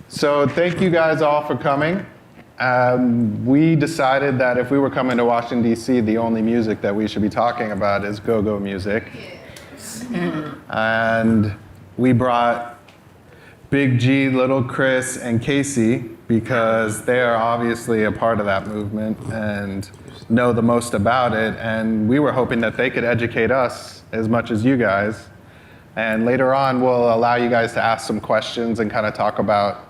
So thank you guys all for coming. We decided that if we were coming to Washington, D.C., the only music that we should be talking about is go-go music. And we brought Big G, Lil Chris, and Kacey because they are obviously a part of that movement and know the most about it. And we were hoping that they could educate us as much as you guys. And later on, we'll allow you guys to ask some questions and kind of talk about,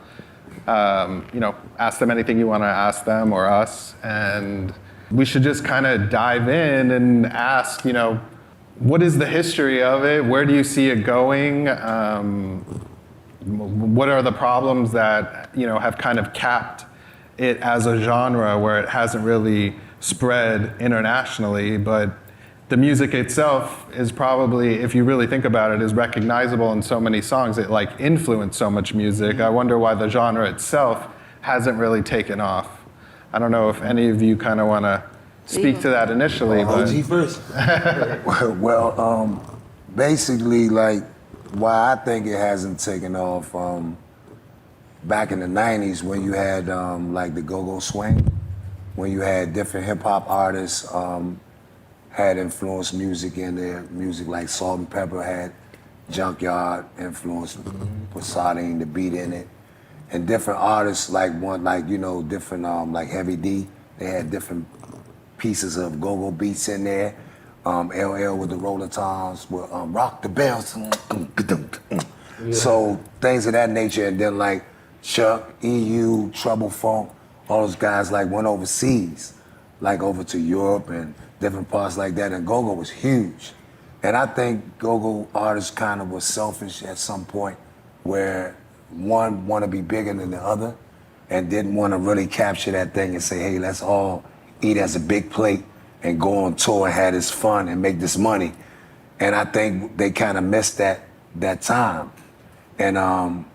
ask them anything you want to ask them or us. And we should just kind of dive in and ask, what is the history of it? Where do you see it going? What are the problems that, have kind of capped it as a genre where it hasn't really spread internationally, but the music itself is probably, if you really think about it, is recognizable in so many songs. It influenced so much music. I wonder why the genre itself hasn't really taken off. I don't know if any of you kind of want to speak to that initially. OG first. Basically, why I think it hasn't taken off, back in the 90s when you had the go-go swing, when you had different hip hop artists had influenced music in their music, like Salt and Pepper had Junkyard influence, put Sardine, the beat in it. And different artists different Heavy D, they had different pieces of go-go beats in there. LL with the Roller Toms, with Rock the Bells. So things of that nature, and then Chuck, EU, Trouble Funk, all those guys went overseas, over to Europe and different parts like that, and go-go was huge. And I think go-go artists kind of were selfish at some point where one want to be bigger than the other and didn't want to really capture that thing and say, hey, let's all eat as a big plate and go on tour and have this fun and make this money. And I think they kind of missed that time. And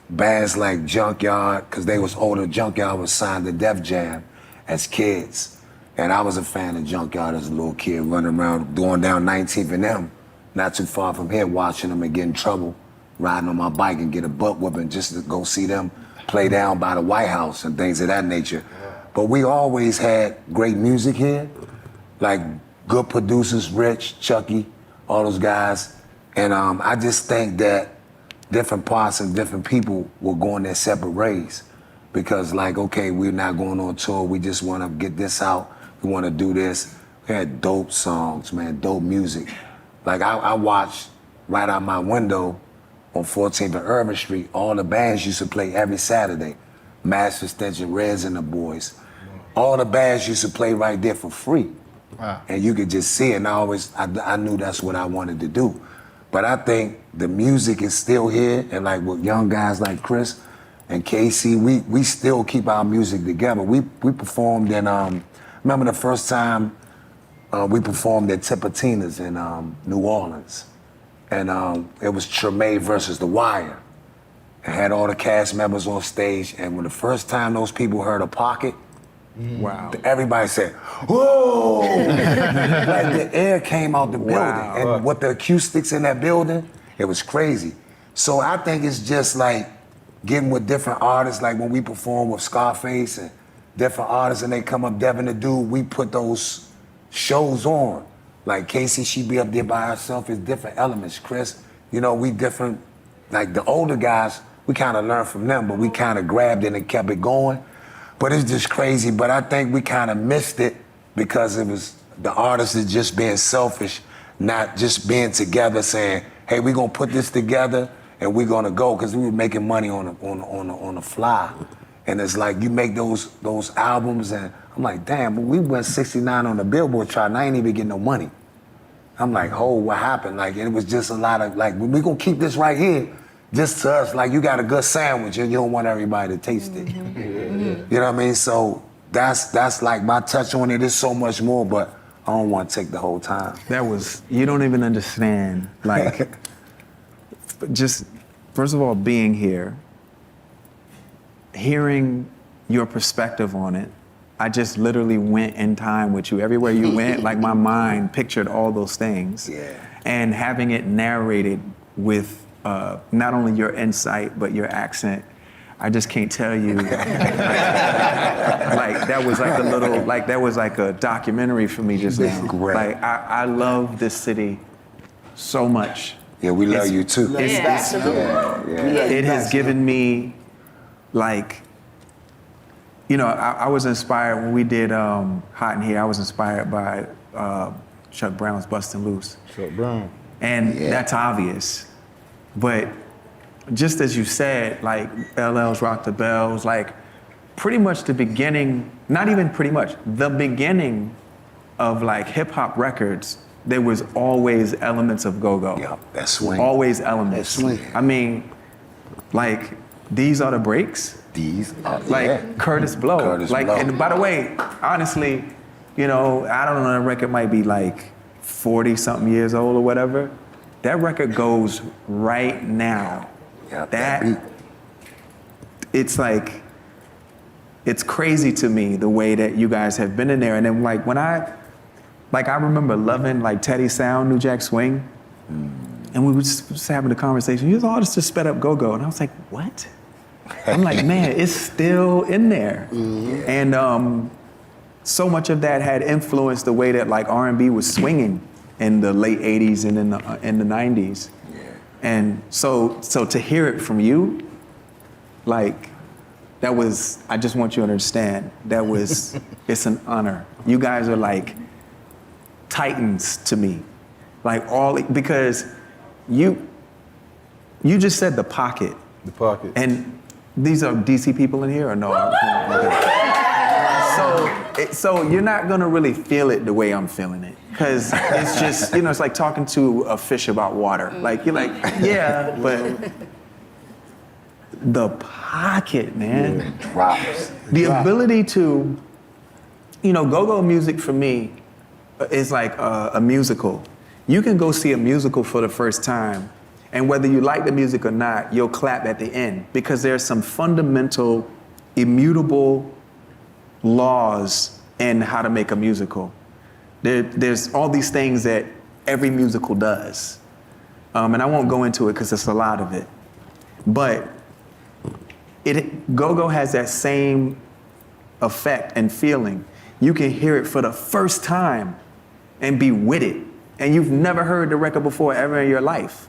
bands like Junkyard, because they was older, Junkyard was signed to Def Jam as kids. And I was a fan of Junkyard as a little kid, running around, going down 19th and M, not too far from here, watching them and get in trouble, riding on my bike and get a butt whooping just to go see them play down by the White House and things of that nature. But we always had great music here, good producers, Rich, Chucky, all those guys. And I just think that different parts and different people were going their separate ways. Because okay, we're not going on tour, we just want to get this out, we want to do this. We had dope songs, man, dope music. I watched right out my window on 14th and Urban Street, all the bands used to play every Saturday. Master Extension, Reds and the Boys. All the bands used to play right there for free. Wow. And you could just see it, and I knew that's what I wanted to do. But I think the music is still here, and with young guys like Chris and Kacey, we still keep our music together. We performed in, remember the first time we performed at Tipitina's in New Orleans. And it was Tremaine versus The Wire. It had all the cast members on stage, and when the first time those people heard A Pocket, wow, everybody said, whoa! The air came out the building. Wow. And with the acoustics in that building, it was crazy. So I think it's just getting with different artists, when we perform with Scarface and different artists and they come up, Devin the Dude, we put those shows on. Kacey, she be up there by herself, it's different elements. Chris, we different, the older guys, we kind of learned from them, but we kind of grabbed it and kept it going. But it's just crazy, but I think we kind of missed it because it was the artists is just being selfish, not just being together saying, hey, we're gonna put this together and we're gonna go, because we were making money on the fly. And it's you make those albums, and I'm damn, we went 69 on the Billboard chart and I ain't even getting no money. I'm what happened? It was just a lot of, we're gonna keep this right here, just to us, you got a good sandwich and you don't want everybody to taste it. You know what I mean? So that's my touch on it. Is so much more, but I don't want to take the whole time. You don't even understand, just, first of all, being here, hearing your perspective on it, I just literally went in time with you. Everywhere you went, my mind pictured all those things. Yeah. And having it narrated with not only your insight, but your accent. I just can't tell you. Like that was like a little, like that was like a documentary for me just now. Great. Like I love this city so much. Yeah, we love you too. It has given me, like, you know, I was inspired when we did Hot in Here. I was inspired by Chuck Brown's Bustin' Loose. Chuck Brown. And that's obvious. But just as you said, like LL's Rock the Bells, like pretty much the beginning, not even pretty much, the beginning of like hip hop records, there was always elements of go-go. Yeah, that swing. Always elements. That swing. I mean, like, These Are the Breaks. These are Like Curtis Blow. Curtis like, Blow. And by the way, honestly, you know, I don't know, that record might be like 40 something years old or whatever. That record goes right now. Yeah, That, beat. it's like, it's crazy to me the way that you guys have been in there. And then like when I remember loving like Teddy Sound, New Jack Swing, and we were just having a conversation. He was all just sped up go-go. And I was like, what? I'm like, man, it's still in there. And so much of that had influenced the way that like R&B was swinging in the late 80s and in the 90s. Yeah. And so to hear it from you, like, that was, I just want you to understand, that was, it's an honor. You guys are like titans to me. Like because you just said the pocket. The pocket. And these are DC people in here or no? So you're not gonna really feel it the way I'm feeling it. Cause it's just, you know, it's like talking to a fish about water. Like, you're like, yeah, but the pocket, man. Drops. The ability to, you know, go-go music for me is like a musical. You can go see a musical for the first time, and whether you like the music or not, you'll clap at the end because there's some fundamental, immutable laws in how to make a musical. There's all these things that every musical does. And I won't go into it because it's a lot of it. But go-go has that same effect and feeling. You can hear it for the first time and be with it. And you've never heard the record before ever in your life.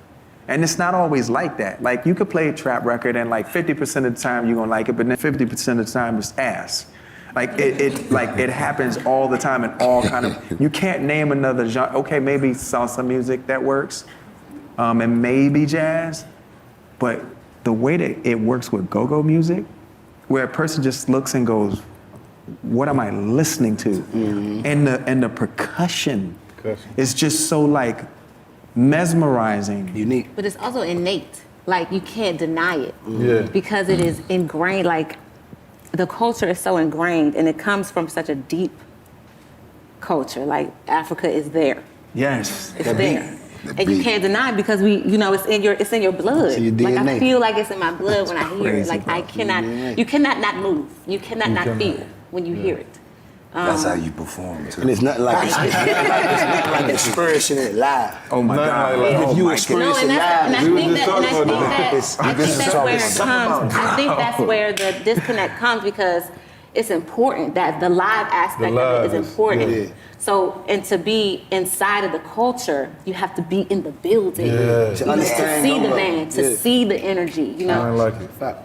And it's not always like that. Like, you could play a trap record and like 50% of the time you're gonna like it, but then 50% of the time it's ass. Like it happens all the time in all kind of, you can't name another genre. Okay, maybe salsa music that works, and maybe jazz, but the way that it works with go-go music, where a person just looks and goes, what am I listening to? And the percussion is just so like mesmerizing. Unique. But it's also innate. Like, you can't deny it. Yeah. Because it is ingrained. Like, the culture is so ingrained, and it comes from such a deep culture. Like, Africa is there. Yes. It's there. And you can't deny it because it's in your blood. It's in your Like, I DNA. feel like it's in my blood when I hear it. crazy, Like, bro. you cannot not move. You cannot not feel when you hear it. That's how you perform too. And it's not like it's not like experiencing it live. Oh my Nah, God. like, Oh if you my experience No, it and live, I We were think just that, and I talking think about that, this. I This think is that's talking where it something comes. I think that's where the disconnect comes because it's important that the live aspect The of it live is is- important. yeah. So, and to be inside of the culture, you have to be in the building. Yeah. To understand see the them, band, to yeah. see the energy, you I know, like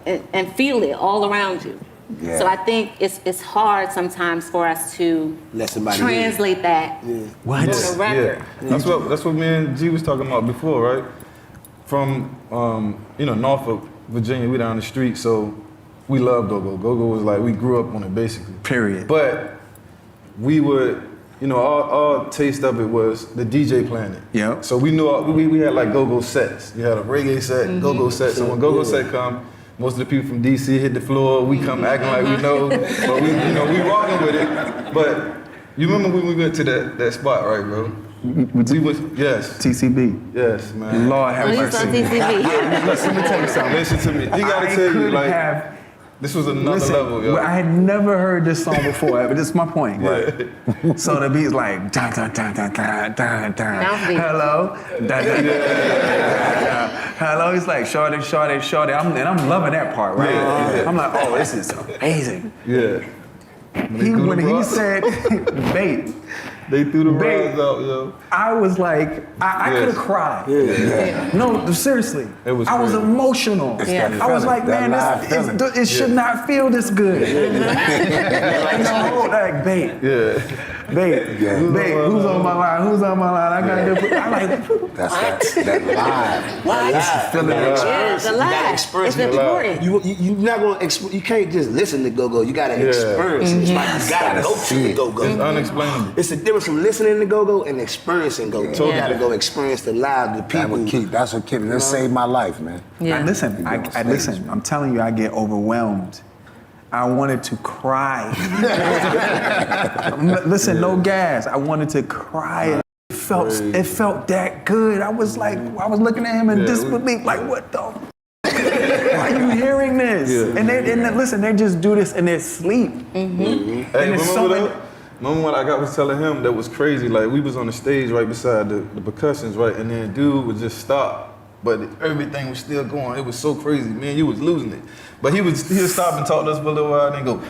it. and feel it all around you. Yeah. So I think it's hard sometimes for us to Let somebody hear it. translate that What? on a record. Yeah. That's what me and G was talking about before, right? From Norfolk, Virginia, we down the street, so we love go-go. Go-go was like, we grew up on it basically. Period. But we would, our taste of it was the DJ playing it. Yep. So we knew we had like go-go sets. You had a reggae set, go-go set. So when go-go set come, most of the people from DC hit the floor. We come acting like we know, but we walking with it. But you remember when we went to that spot, right, bro? We was yes, TCB. yes, man. Lord have Oh, you saw mercy. TCB. Let me tell you something. Listen to me. He gotta I tell you, could like, have, this was another listen, level, yo. I had never heard this song before, but this is my point. Right. So the beat's like, dun, dun, dun, dun, dun, dun, dun. Downbeat. Hello, dun, dun, dun, dun, dun, Hello, he's like, shorty. I'm loving that part, right? Yeah. I'm like, oh, this is amazing. Yeah. When he said, bait, They threw the Babe. rods out, yo. I was like, I could have cried. No, seriously. It was I was crazy. emotional. Yeah. I was like, That man, live feeling. it should not feel this good. Like, babe, Yeah. who's on my line? Who's on my line? I gotta do. I like. That's that live. Why? Feeling Yeah, experience the it. You gotta live. experience It's it. important. You not gonna you can't just listen to go-go. You gotta experience it. It's like you gotta go to the It's go-go. unexplainable. It's the difference from listening to go-go and experiencing go-go. You gotta go experience the live, the people. That's what kept me. That saved my life, man. Yeah. I listen. I'm telling you, I get overwhelmed. I wanted to cry. Listen, no gas. I wanted to cry. It felt that good. I was looking at him in disbelief, like, what the? Why are you hearing this? Yeah. And they just do this in their sleep. Hey, And it's so remember what I was telling him that was crazy? Like, we was on the stage right beside the percussions, right? And then dude would just stop, but everything was still going. It was so crazy. Man, you was losing it. But he would stop and talk to us for a little while and then go, we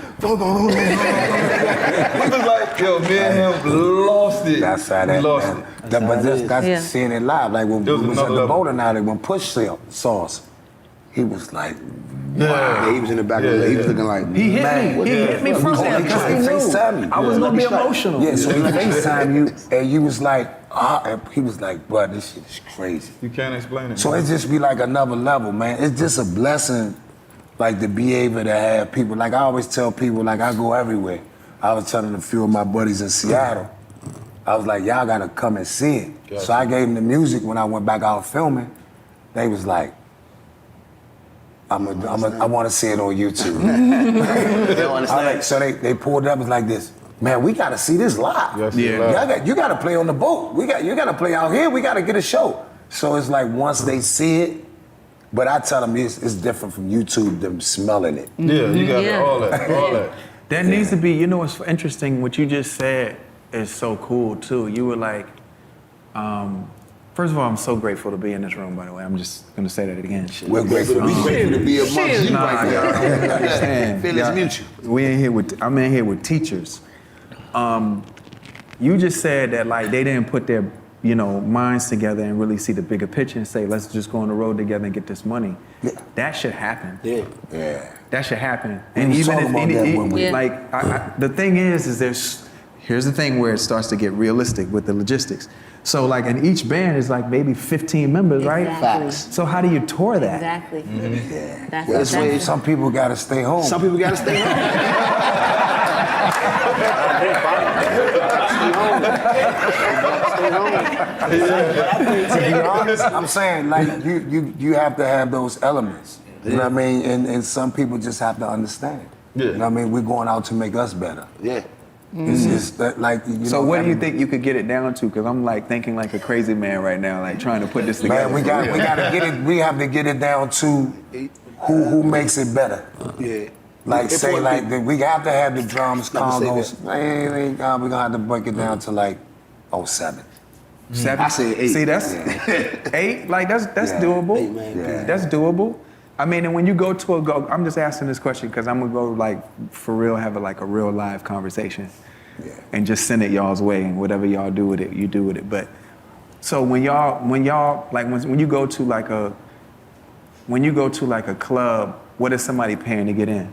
was like, yo, me and him lost it. That's how We that. lost man. it. That's Yeah. seeing it live. Like when It was we was at another the level. bowling alley, when Push saw us, he was like, Yeah, he was in the back of the he was looking like, He hit Man, me. He hit me first He because he FaceTime knew you. I was gonna be emotional. Yeah, so he FaceTime you, and you was like, and he was like, bro, this shit is crazy. You can't explain it. So it just be like another level, man. It's just a blessing, like to be able to have people. Like I always tell people, like I go everywhere. I was telling a few of my buddies in Seattle, I was like, y'all gotta come and see it. Gotcha. So I gave them the music when I went back out filming. They was like, I want to see it on YouTube. they don't understand. So they pulled it up, it was like this. Man, we gotta see this live. You gotta see it live. You gotta play on the boat. You gotta play out here. We gotta get a show. So it's like once they see it, but I tell them it's different from YouTube, them smelling it. Yeah, you got Yeah. all that. There needs to be, you know what's interesting, what you just said is so cool too. You were like, first of all, I'm so grateful to be in this room, by the way. I'm just gonna say that again. Shit. We're grateful to We be grateful to be amongst you Nah, right y'all now. don't understand. Feel it's Y'all- mutual. I'm in here with teachers. You just said that like they didn't put their, minds together and really see the bigger picture and say, let's just go on the road together and get this money. Yeah. That should happen. Yeah. Yeah. That should happen. We was talking about that when we- Yeah. the thing is here's the thing where it starts to get realistic with the logistics. So like in each band is like maybe 15 members, right? Exactly. Facts. So how do you tour that? Exactly. Yeah. That's Well, that's- it's Some people gotta stay home. Some people gotta stay home. To be honest, I'm saying like you have to have those elements. You know what I mean? And some people just have to understand. Yeah. You know what I mean? We're going out to make us better. Yeah. It's just that, like, So what do you think you could get it down to? Because I'm like thinking like a crazy man right now, like trying to put this together. Man, we gotta get it. We have to get it down to who makes it better. Yeah. Like It's say important like we have to have the drums, Let me say congos. Man, we're gonna have to break it down to like 07. 7? I say 8. See, that's 8. Like that's Yeah. doable. 8, man. Yeah. That's doable. I mean, and when you go to I'm just asking this question because I'm gonna go like for real, have a real live conversation, and just send it y'all's way, and whatever y'all do with it, you do with it. But so when you go to like a club, what is somebody paying to get in?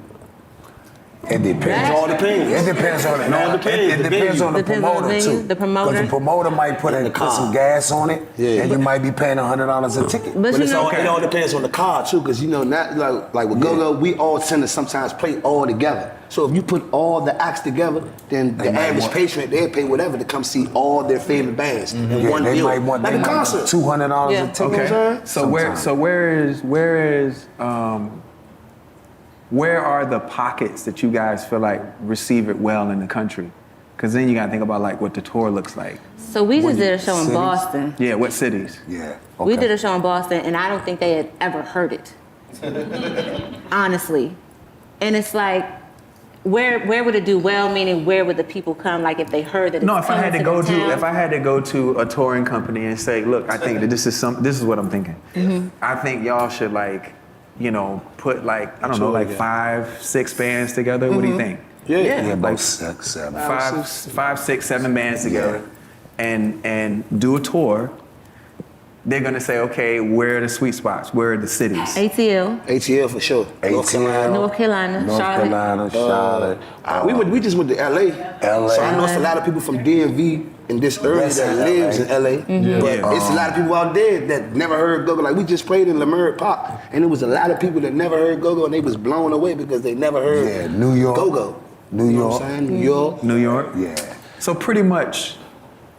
It depends. It all depends. It depends on it. It all depends. It depends on the Depends on the promoter venue, too. the promoter. Because the promoter might put some gas on it, Yeah. and you might be paying $100 a ticket. But But you it's know, it all depends on the car too, because not like with go-go, we all tend to sometimes play all together. So if you put all the acts together, then the might average want- patron, they'll pay whatever to come see all their favorite bands in Yeah, one they deal. might want like a concert. $200 Yeah. a ticket. Okay. So where are the pockets that you guys feel like receive it well in the country? Because then you gotta think about like what the tour looks like. so we just did a show in cities? Boston. Yeah, what cities? Yeah. We okay. did a show in Boston, and I don't think they had ever heard it. Honestly. And it's like, where would it do well? Meaning, where would the people come? Like if they heard that. No, it's if I had to coming go the to town? if I had to go to a touring company and say, look, I think that this is what I'm thinking. I think y'all should like, put like, I don't know, like 5, 6 bands together. What do you think? Yeah. Yeah, about 6, 7. 5, 6, 7 bands together, and do a tour. They're gonna say, okay, where are the sweet spots? Where are the cities? ATL, ATL for sure. ATL, North Carolina, North Charlotte. Carolina, Charlotte. We just went to LA. LA. So I know it's a lot of people from DMV in this area That's that in lives LA. in LA. But Yeah. it's a lot of people out there that never heard go-go. Like we just played in Leimert Park, and it was a lot of people that never heard go-go, and they was blown away because they never heard Yeah, New York. go-go. New You know York. what I'm saying? New York. New York. Yeah. So pretty much,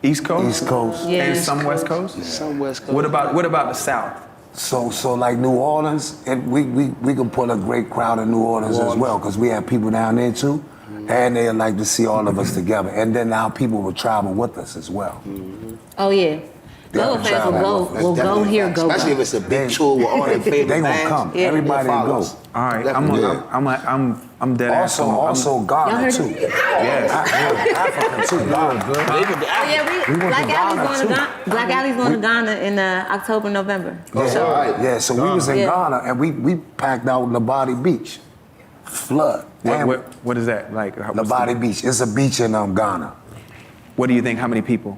East Coast. East Coast. Yeah. And some West Coast. Some West Coast. What about the South? So like New Orleans, we can put a great crowd in New Orleans as well, because we have people down there too, and they like to see all of us together. And then now people will travel with us as well. Oh yeah. Go Yeah, fans will travel. go here, go. Especially if it's a big tour with all their favorite They gonna bands. come. Yeah. Everybody They'll go. follow us. All right, Definitely. I'm dead ass. Also Y'all Ghana heard too. it? Yes. Africa too. Ghana. Oh yeah, We went Black to Alley's Ghana, going to too. Ghana. Black Alley's going to Ghana in October, November. Yeah, so we was in Yeah. Ghana and we packed out Labadi Beach. Flood. And What is that like? Labadi Beach. It's a beach in Ghana. What do you think? How many people?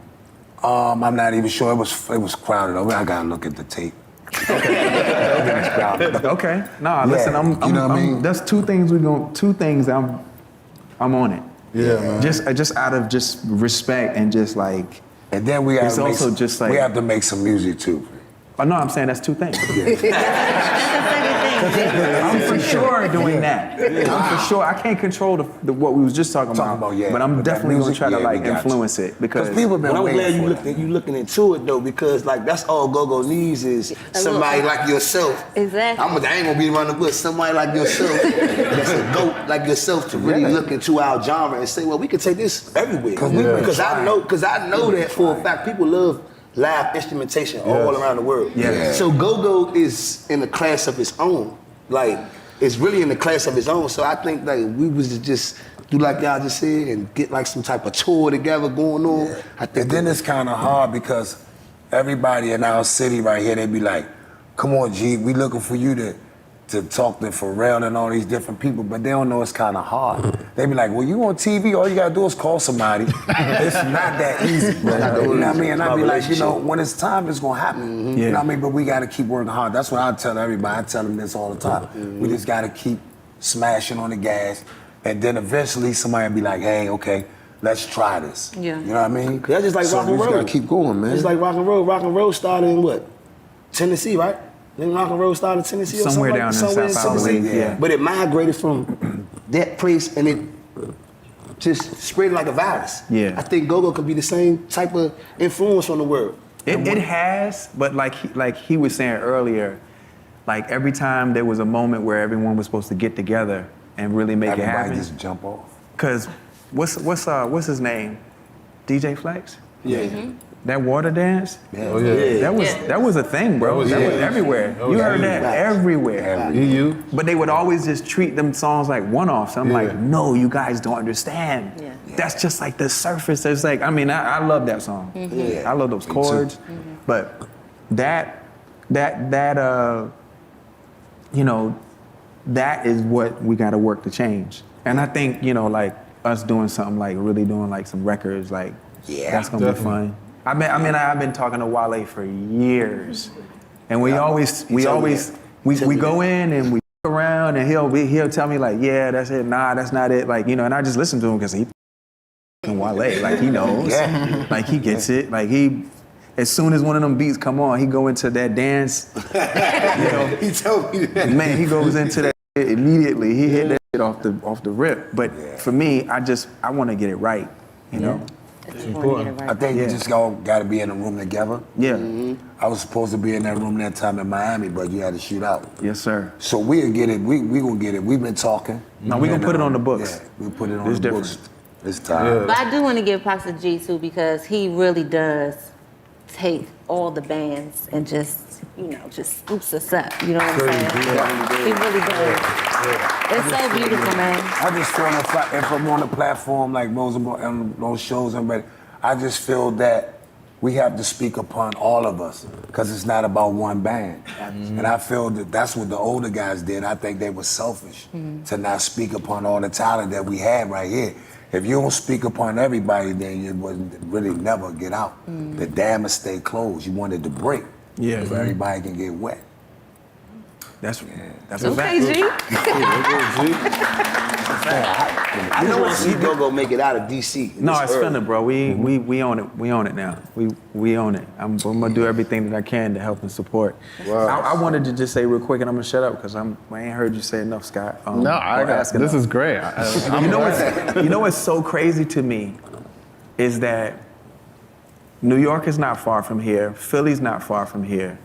I'm not even sure. It was crowded. I gotta look at the tape. It was crowded. Okay. Nah, listen. you know what I mean? That's two things I'm on it. Yeah, man. Just out of just respect and just like. And then we It's have also just like- we have to make some music too. Oh no, I'm saying that's two things. That's the second thing. I'm for sure doing that. I'm for sure. I can't control what we was just talking about. yeah. But I'm But that definitely gonna music, try to yeah, like we got influence it because people been But I'm waiting glad for that. you looking into it though, because like that's all go-go needs is somebody like yourself. Exactly. I ain't gonna be around the bush. Somebody like yourself, that's a goat like yourself, to really look into our genre and say, well, we can take this everywhere. Because I know that for a fact people love live instrumentation all around the world. Yes. So go-go is in a class of its own. Like it's really in the class of its own. So I think like we was to just do like y'all just said and get like some type of tour together going on. I think And then it's kind of hard because everybody in our city right here, they be like, come on, G, we looking for you to talk to Pharrell and all these different people, but they don't know it's kind of hard. They be like, well, you on TV, all you gotta do is call somebody. It's not that easy. You know what I mean? And I be like, when it's time, it's gonna happen. You know what I mean? But we gotta keep working hard. That's what I tell everybody. I tell them this all the time. We just gotta keep smashing on the gas, and then eventually somebody will be like, hey, okay, let's try this. Yeah. You know what I mean? That's just like so rock and we just roll. gotta keep going, man. It's like rock and roll. Rock and roll started in what? Tennessee, right? Then rock and roll started in Tennessee or Somewhere something down in somewhere South Alabama, Tennessee. yeah. But it migrated from that place and it just spread like a virus. Yeah. I think go-go could be the same type of influence on the world. it has, but like he was saying earlier, like every time there was a moment where everyone was supposed to get together and really make it Everybody happen. just jump off. Cause what's his name? DJ Flex? Yeah. That water dance? Oh yeah. That was a thing, bro. That was everywhere. That was You heard huge. that everywhere. EU. But they would always just treat them songs like one-offs. I'm like, Yeah. no, you guys don't understand. Yeah. That's just like the surface. It's like, I mean, I love that song. Yeah. I love those Me too. chords. But that is what we got to work to change. And I think, like us doing something like really doing like some records, like that's gonna be Definitely. fun. I've been talking to Wale for years, and we told me go in and we around, and he'll tell me like, yeah, that's it, nah, that's not it, like, and I just listen to him because he Wale, like he knows, like he gets it, like as soon as one of them beats come on, he go into that dance, He told me that. man, he goes into that shit immediately. He hit that shit off the rip. But for me, I want to get it right, you know. It's important. I think we just all got to be in a room together. Yeah. I was supposed to be in that room that time in Miami, but you had to shoot out. Yes, sir. So we'll get it. We gonna get it. We've been talking. No, we gonna put it on the books. Yeah, we put it on It's the different. books. It's time. But I do want to give props to G too because he really does take all the bands and just, just scoops us up. You know what I'm saying? He really does. It's so beautiful, man. I just feel if I'm on a platform like Rosenberg and those shows, I just feel that we have to speak upon all of us because it's not about one band. And I feel that that's what the older guys did. I think they were selfish to not speak upon all the talent that we had right here. If you don't speak upon everybody, then you wouldn't really never get out. The dam would stay closed. You wanted to break so everybody can get wet. That's Okay, G. I just want to see Go-Go make it out of DC. No, it's finna, bro. We own it. We own it now. We own it. I'm gonna do everything that I can to help and support. Wow. I wanted to just say real quick, and I'm gonna shut up because I ain't heard you say enough, Scott. This is great. You know what's so crazy to me is that New York is not far from here. Philly's not far from here.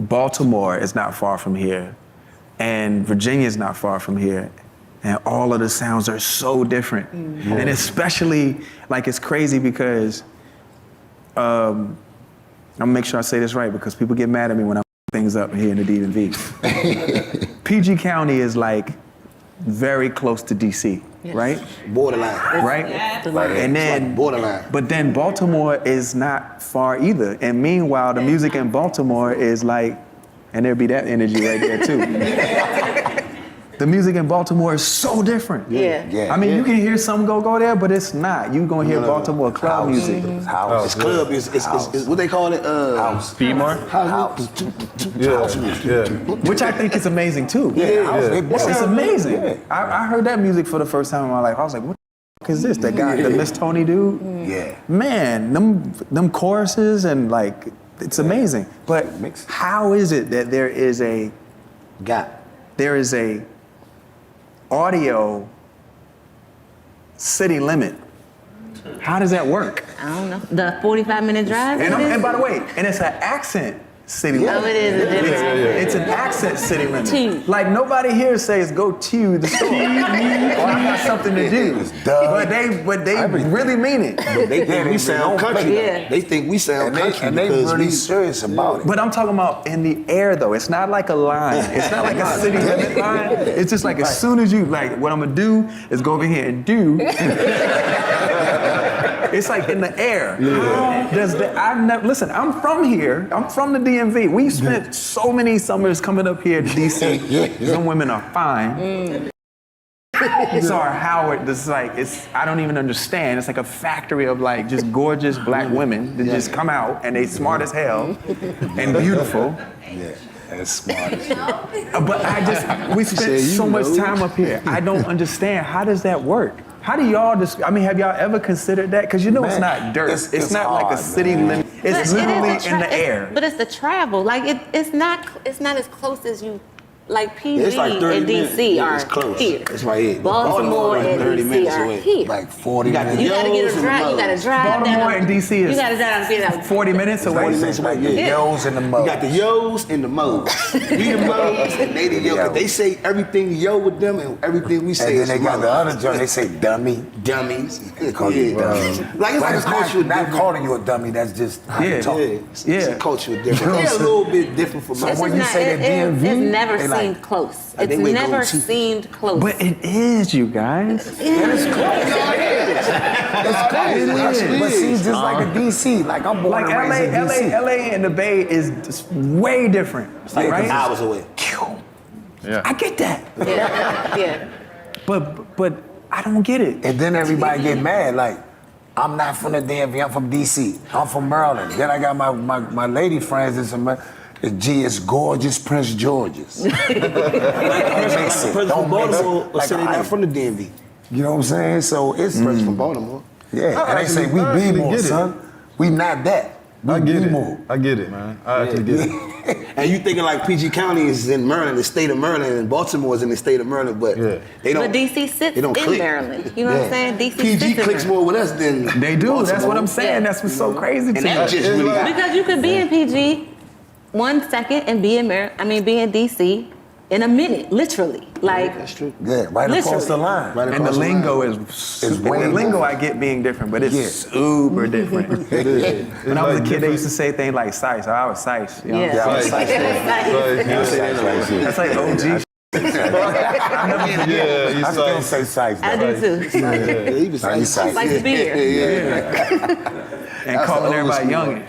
Baltimore is not far from here. And Virginia is not far from here. And all of the sounds are so different. And especially, like, it's crazy because, I'm gonna make sure I say this right because people get mad at me when I things up here in the DMV. PG County is like very close to DC, right? Borderline. Right? And then, borderline. but then Baltimore is not far either. And meanwhile, the music in Baltimore is like, and there'd be that energy right there too. The music in Baltimore is so different. I mean, you can hear some go there, but it's not. You gonna hear Baltimore club music. It's club. It's what they call it. House. Be-more? House. Yeah. Which I think is amazing too. It's amazing. I heard that music for the first time in my life. I was like, what the fuck is this? That guy, the Miss Tony dude? Yeah. Man, them choruses and like, it's amazing. But how is it that there is a audio city limit? How does that work? I don't know. The 45-minute drive? And by the way, and it's an accent city limit. Oh, it is. It's an accent city limit. Like nobody here says go to the store or I got something to do. But they really mean it. They think we sound country. Yeah. They think we sound country And they because really we serious about it. But I'm talking about in the air though. It's not like a line. It's not like a city limit line. It's just like as soon as you like what I'm gonna do is go over here and do. It's like in the air. Listen, I'm from here. I'm from the DMV. We spent so many summers coming up here to DC. Some women are fine. Sorry, Howard, I don't even understand. It's like a factory of like just gorgeous black women that just come out and they smart as hell and beautiful. Yeah, that's smart as hell. But we spent so much time up here. I don't understand. How does that work? How do y'all have y'all ever considered that? Because it's not dirt. It's not hard, like a city limit. It's literally in the air. But it's the travel. Like it's not as close as you. Like PG it's like 30 and DC minutes. are It's close. here. It's right here. Baltimore and 30 DC minutes are away. here. Like 40 You got minutes. You gotta get a drive. You gotta drive Baltimore down. and DC You is gotta drive 40 minutes away. 40 minutes away. Yeah. Yo's in the mud. You got the yos and the mo's. We the mo's and they the yo. They say everything yo with them and everything we say And is then they got mo. the other joint, they say dummy. Dummies. Call you dummy. Like it's like a cultural not difference. calling you a dummy, that's just how you talk. It's a cultural difference. They're a little bit different from us. when you say the DMV, it's never they like- seemed close. Like, they It's may never go too- seemed close. But it is, you guys. It's close. But see, just like a DC, like I'm born Like and raised in DC. LA and the Bay is just way different, Like right? hours away. I get that, yeah. but I don't get it. And then everybody get mad, like, I'm not from the DMV, I'm from DC. I'm from Maryland. Then I got my lady friends in some. It's gorgeous Prince George's. President from Baltimore will say they're not from the DMV. You know what I'm saying? So it's President from Baltimore. yeah. And they say we I be actually more, get it. son. We not that. We I get be it. more. I get it, man. I actually get it. And you thinking like PG County is in Maryland, the state of Maryland, and Baltimore is in the state of Maryland, but they don't. But DC sits they don't in click. Maryland. You know what I'm saying? DC PG sits in clicks Maryland. more with us than They do. Baltimore. That's what I'm saying. Yeah. That's what's so crazy to And me. that just really got. Because you could be in PG 1 second and be in DC in a minute, literally. Like, That's true. Yeah, right across the Literally. line. Right And across the line. lingo is way the lingo different. I get being different, but it's Yeah. super different. It is. When I was a kid, they used to say things like "sice." I was sice. You know? yeah. Yeah, I was Right. That's like OG. Yeah, you I still say size. I do too. Yeah, he was Nah, you size. Like the beer. And calling everybody youngin.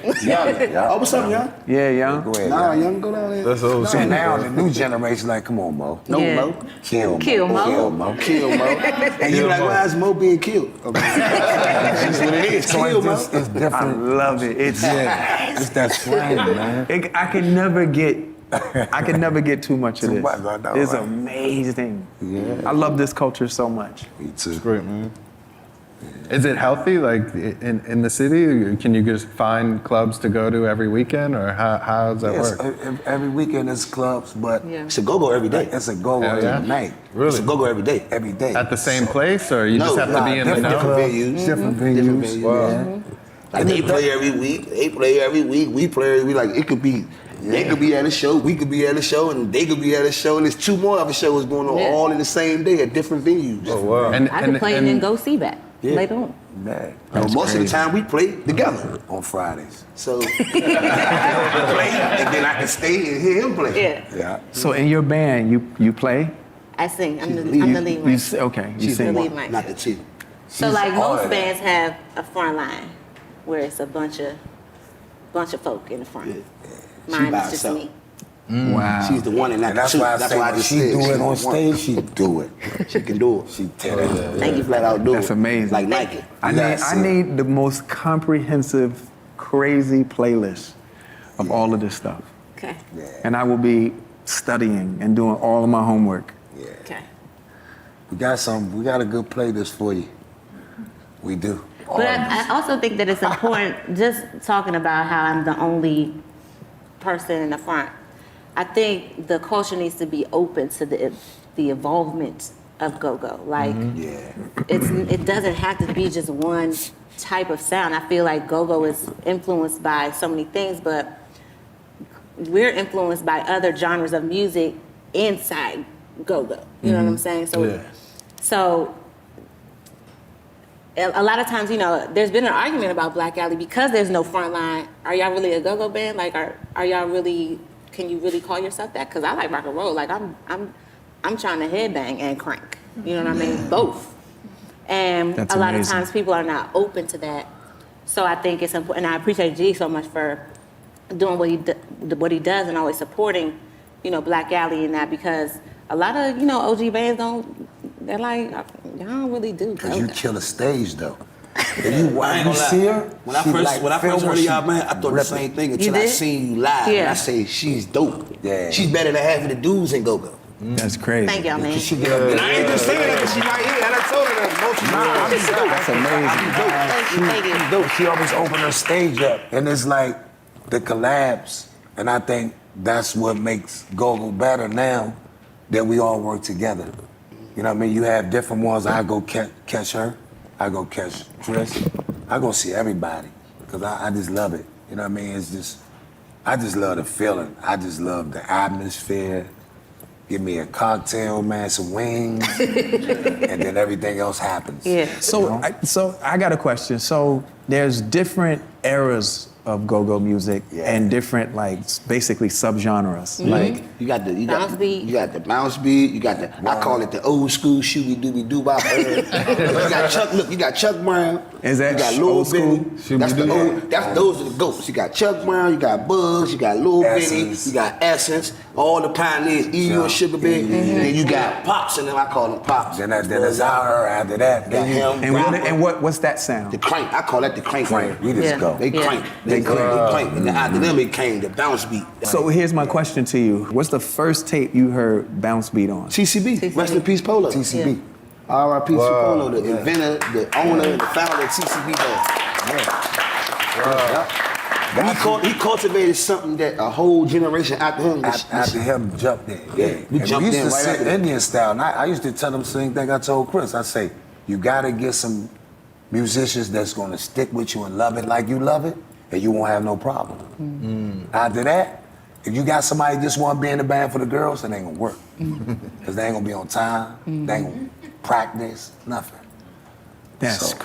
Oh, what's up, young? Yeah, young. Go ahead. Nah, Young. young, go down there. That's old So school. now the new generation, like, come on, Mo. No, Yeah. Mo. Kill Mo. Kill Mo. Kill Mo. Kill Mo. And you Kill like, Mo. why is Mo being killed? Okay. That's what it is. So Kill Mo. it's I different. love it. It's Yeah, it's that slang, man. I can never get too much of Too this. much, I know, It's right? amazing. Yeah. I love this culture so much. Me too. Great, man. Is it healthy? Like in the city, can you just find clubs to go to every weekend, or how does that Yes, work? every weekend is clubs, but Yeah. It's a go-go every day. it's a go Hell yeah. every night. It's a go-go every day. Every day. At the same place, or you just have to be in the different know? venues. Different venues. Yeah. Like they play every week. They play every week. We play every week. Like it could be, they could be at a show. We could be at a show, and they could be at a show. And there's 2 more other shows going on Yeah. all in the same day at different venues. Oh, wow. I can play and then go see back later on. Man, But most of the time we play together. on Fridays. So play, and then I can stay and hear him play. Yeah, Yeah. So in your band, you play? I sing. I'm the lead You man. okay? You She's sing. the the lead one, mic. not the two. So She's like all most of that. bands have a front line where it's a bunch of folk in the front. Mine by is just herself. me. Wow. She's the one and not And the that's two. why I That's say why I when just she said do she's it the on one. stage, she do it. She can do it. She tell it. Thank you. Flat out do That's it. amazing. Like Thank Nike. you. I need the most comprehensive, crazy playlist of all of this stuff, Okay. and I will be studying and doing all of my homework. Okay. We got a good playlist for you. We do. But I also think that it's important, just talking about how I'm the only person in the front. I think the culture needs to be open to the involvement of go-go. Like, it doesn't have to be just one type of sound. I feel like go-go is influenced by so many things, but we're influenced by other genres of music inside go-go. You know what I'm saying? So a lot of times, there's been an argument about Black Alley because there's no front line. Are y'all really a go-go band? Like, are y'all really? Can you really call yourself that? Because I like rock and roll. Like, I'm trying to headbang and crank. You know what I mean? Both. And That's a lot of amazing. times people are not open to that. So I think it's important. And I appreciate G so much for doing what he does and always supporting, Black Alley in that, because a lot of OG bands don't. They're like, y'all don't really do. Cause you go-go. kill a stage though. If you I ain't you gonna see lie. her, When I she first like heard film y'all, she man, I thought the rip same it. thing until I did? seen you live. Yeah. And I say she's dope. Yeah. She's better than half of the dudes in go-go. That's crazy. Thank y'all, man. She get up And I ain't just saying that because she right here. And I told her that most of she's dope. That's amazing. Thank you. dope. She always open her stage up, and it's like the collabs, and I think that's what makes go-go better now that we all work together. You know what I mean? You have different ones. I go catch her, I go catch Chris, I go see everybody because I just love it. You know what I mean? It's just, I just love the feeling. I just love the atmosphere. Give me a cocktail, man, some wings, and then everything else happens. Yeah. So I got a question. So there's different eras of go-go music and different basically subgenres. Like You got the Bounce beat. You got the bounce beat. You got the I call it the old school shooby dooby doo bop. You got Chuck. Look, you got Chuck Brown. Is that you got Lil old school? Benny. That's the old. That's those are the goats. You got Chuck Brown. You got Bugs. You got Lil Benny. Essence. You got Essence. All the pioneers. EU and Sugar Bear. And then you got Pops, and then I call them Pops. Then it's her after that. Got him. and what's that sound? The crank. I call that the crank. Frank, we just Yeah. go. They Yeah. crank. They crank. And then after them, it came the bounce beat. So here's my question to you. What's the first tape you heard Bounce Beat on? TCB. Rest in peace, Polo. TCB. R.I.P. Polo, the inventor, the owner, the founder of TCB band. He cultivated something that a whole generation after him. After him jumped in. We And jumped we used in to right sit after that. Indian style, and I used to tell them the same thing I told Chris. I say, you gotta get some musicians that's gonna stick with you and love it like you love it, and you won't have no problem. After that, If you got somebody just want to be in the band for the girls, it ain't gonna work. Because they ain't gonna be on time, they ain't gonna practice, nothing. That's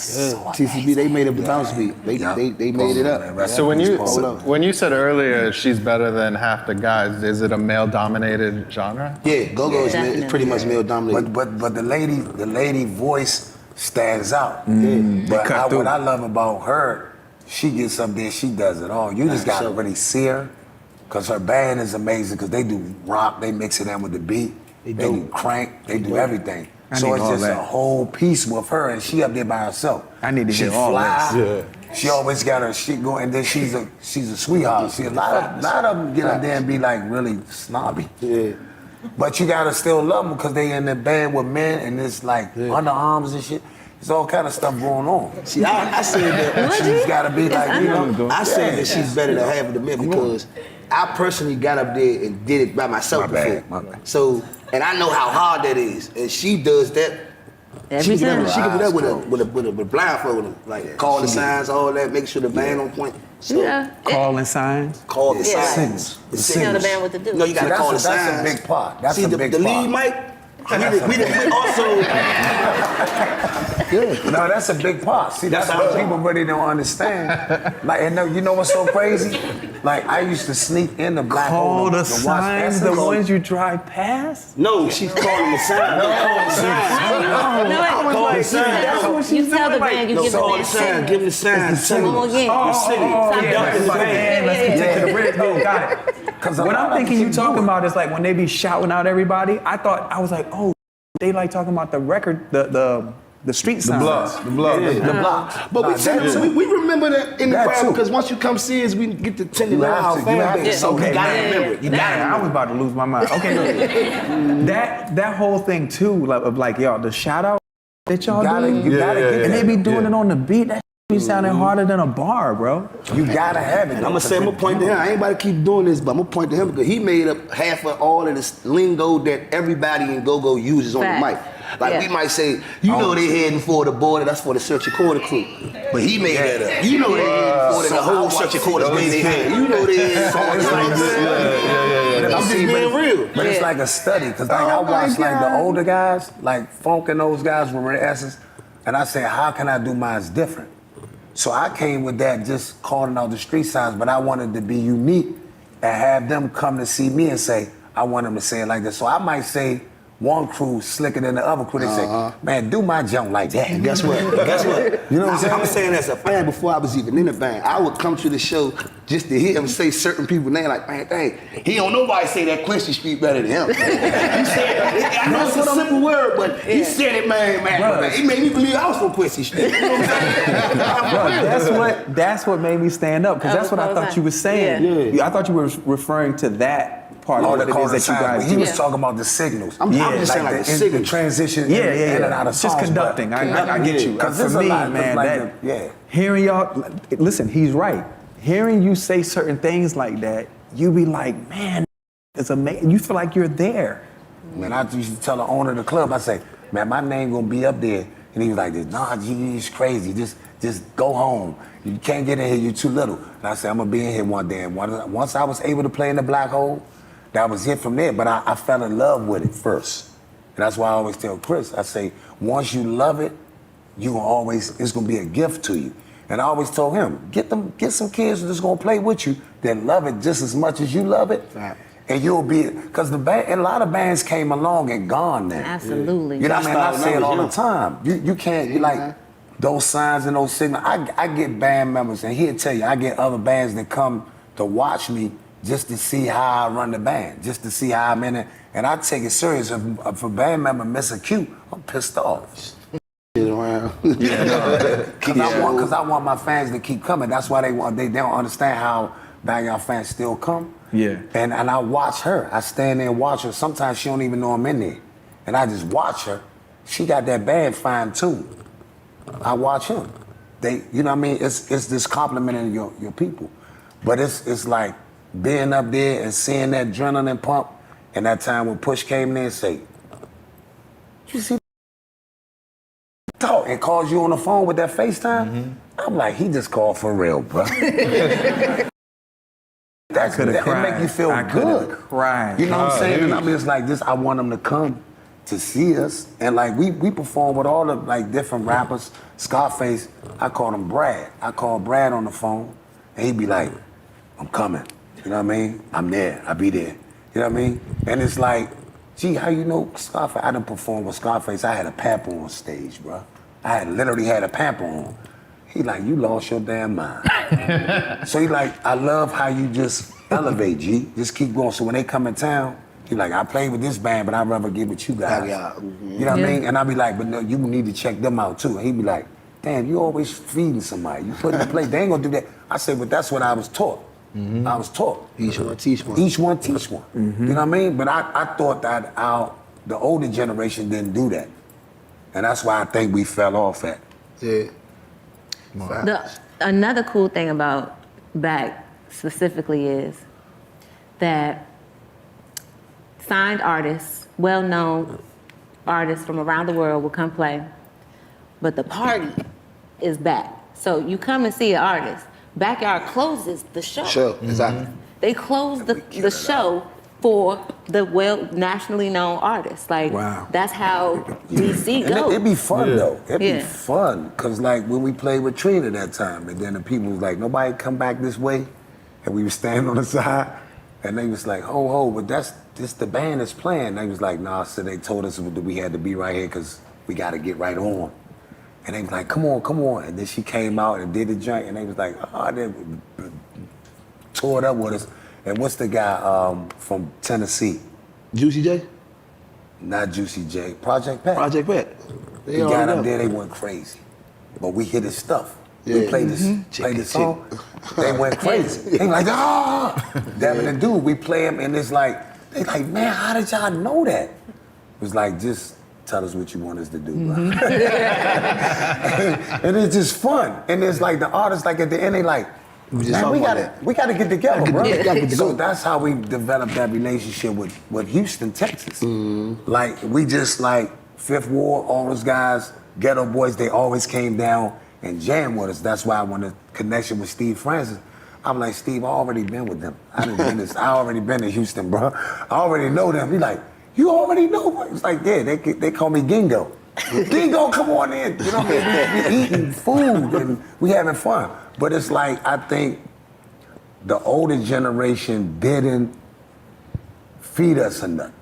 so TCB, they made up the bounce beat. They made it up. So when you said earlier she's better than half the guys, is it a male-dominated genre? Yeah, go-go is pretty much male dominated. But the lady voice stands out. But what I love about her, she gets up there, she does it all. You just gotta really see her, cause her band is amazing. Cause they do rock, they mix it in with the beat, they do crank, they do everything. So it's just a whole piece with her, and she up there by herself. I need to hear all this. She always got her shit going, and then she's a sweetheart. See, a lot of them get up there and be like really snobby. Yeah. But you gotta still love them because they in the band with men, and it's like underarms and shit. There's all kind of stuff going on. See, I said that she's gotta be like, you know. I said that she's better than half of the men because I personally got up there and did it by myself before. My bad. So, and I know how hard that is, and she does that. Every time. She can do that with a blindfold, like calling signs, all that, make sure the band on point. So, calling signs. call the signs. Tell the band what to do. No, you gotta call the signs. That's a big part. That's See, a big the part. lead mic. We also. No, that's a big part. See, that's what people really don't understand. Like, and you know what's so crazy? Like, I used to sneak in the black hole. Call the to watch signs, the Essence. ones you drive past? No, she's calling the signs. Call the signs. Call the signs. That's what she's You tell the doing, band, you No, give the call the band signs. signals. Give the signs. Tell One more them. again. Your city. yeah, in the band. let's get to the bridge. Oh, got it. What I'm thinking you talking about is like when they be shouting out everybody, I was like, oh, they like talking about the record, the street signs. The blocks. But we remember that in the crowd because once you come see us, we get to tell you how our fan base. So you gotta remember it. You gotta I was about to lose my mind. Okay, that whole thing too, of like y'all, the shout out that y'all do, You gotta get and they be doing it on the beat. That be sounding harder than a bar, bro. You gotta have it. I'm gonna say, I'm gonna point to him. I ain't about to keep doing this, but I'm gonna point to him because he made up half of all of this lingo that everybody in go-go uses on the mic. Like we might say, you know they heading for the border, that's for the Search Your Quarter crew. But he made that up. You know they heading for the whole Search Your Quarter's made their head. You know they heading for the I'm just being real. But it's like a study, because like I watch like the older guys, like Funk and those guys with Red Essence, and I say, how can I do mine different? So I came with that just calling out the street signs, but I wanted to be unique and have them come to see me and say, I want them to say it like this. So I might say one crew slicker than the other crew. They say, man, do my jump like that. And guess what? You know what I'm saying? I'm saying as a fan before I was even in the band, I would come to the show just to hear him say certain people's name like, man, dang, he don't nobody say that Quincy Street better than him. He said, I know it's a simple word, but he said it, man. He made me believe I was from Quincy Street. You know what I'm saying? That's what made me stand up, because that's what I thought you were saying. I thought you were referring to that part of what it is that you guys do. He was talking about the signals. I'm just saying like the signals. The transition in and out of songs. Just conducting. I get you. For me, man, hearing y'all, listen, he's right. Hearing you say certain things like that, you be like, man, it's amazing. You feel like you're there. Man, I used to tell the owner of the club, I say, man, my name gonna be up there. And he was like, nah, G, it's crazy. Just go home. You can't get in here, you're too little. And I said, I'm gonna be in here one day. And once I was able to play in the black hole, that was it from there. But I fell in love with it first. And that's why I always tell Chris, I say, once you love it, it's gonna be a gift to you. And I always told him, get some kids that's gonna play with you that love it just as much as you love it. Right. And you'll be, because a lot of bands came along and gone now. Absolutely. You know what I mean? I say it all the time. You can't, you like, those signs and those signals. I get band members, and he'll tell you, I get other bands that come to watch me just to see how I run the band, just to see how I'm in it. And I take it serious. If a band member miss a cue, I'm pissed off. Because I want my fans to keep coming. That's why they don't understand how Bang fans still come. Yeah. And I watch her. I stand there and watch her. Sometimes she don't even know I'm in there. And I just watch her. She got that band fine too. I watch him. You know what I mean? It's this complimenting your people. But it's like being up there and seeing that adrenaline pump, and that time when Push came in there and say, you see talk and calls you on the phone with that FaceTime? I'm like, he just called Pharrell, bro. That's coulda it cried. make you feel I coulda good. cried. You know what I'm saying? huge. And I mean, it's like this. I want them to come to see us, and like we perform with all the like different rappers. Scarface, I called him Brad. I called Brad on the phone, and he'd be like, "I'm coming." You know what I mean? I'm there. I'll be there. You know what I mean? And it's like, gee, how you know Scarface? I done performed with Scarface. I had a pamper on stage, bro. I literally had a pamper on. He like, you lost your damn mind. So he like, I love how you just elevate, G. Just keep going. So when they come in town, he like, I played with this band, but I'd rather get with you guys. You know what I mean? And I'd be like, but no, you need to check them out too. And he'd be like, damn, you always feeding somebody. You put in the play, they ain't gonna do that. I said, but that's what I was taught. I was taught. Each one teach one. Each one teach one. You know what I mean? But I thought that the older generation didn't do that. And that's why I think we fell off at. Yeah. Another cool thing about back specifically is that signed artists, well-known artists from around the world will come play, but the party is back. So you come and see an artist. Backyard closes the show. Sure, exactly. They close the show for the nationally known artists. Like, Wow. that's how DC And goes. it'd be fun though. It'd be Yeah. fun. Cause like when we played with Trina that time, and then the people was like, nobody come back this way. And we was standing on the side, and they was like, ho, but that's the band that's playing. They was like, nah, so they told us that we had to be right here cause we gotta get right on. And they was like, come on. And then she came out and did the joint, and they was like, they tore it up with us. And what's the guy from Tennessee? Juicy J? Not Juicy J, Project Pat. Project Pat. He got up there, they went crazy. But we hit his stuff. Yeah. We played the song, they went crazy. They like, Devin and dude, we play him and it's like, they like, man, how did y'all know that? It was like, just tell us what you want us to do, bro. And it's just fun. And it's like the artists, like at the end, they like, man, we gotta get together, bro. So that's how we developed that relationship with Houston, Texas. Like we just like Fifth Ward, all those guys, Ghetto Boys, they always came down and jammed with us. That's why when the connection with Steve Francis, I'm like, Steve, I already been with them. I already been to Houston, bro. I already know them. He like, you already know. It's like, yeah, they call me Gingo. Gingo, come on in. You know what I mean? We eating food and we having fun. But it's like, I think the older generation didn't feed us enough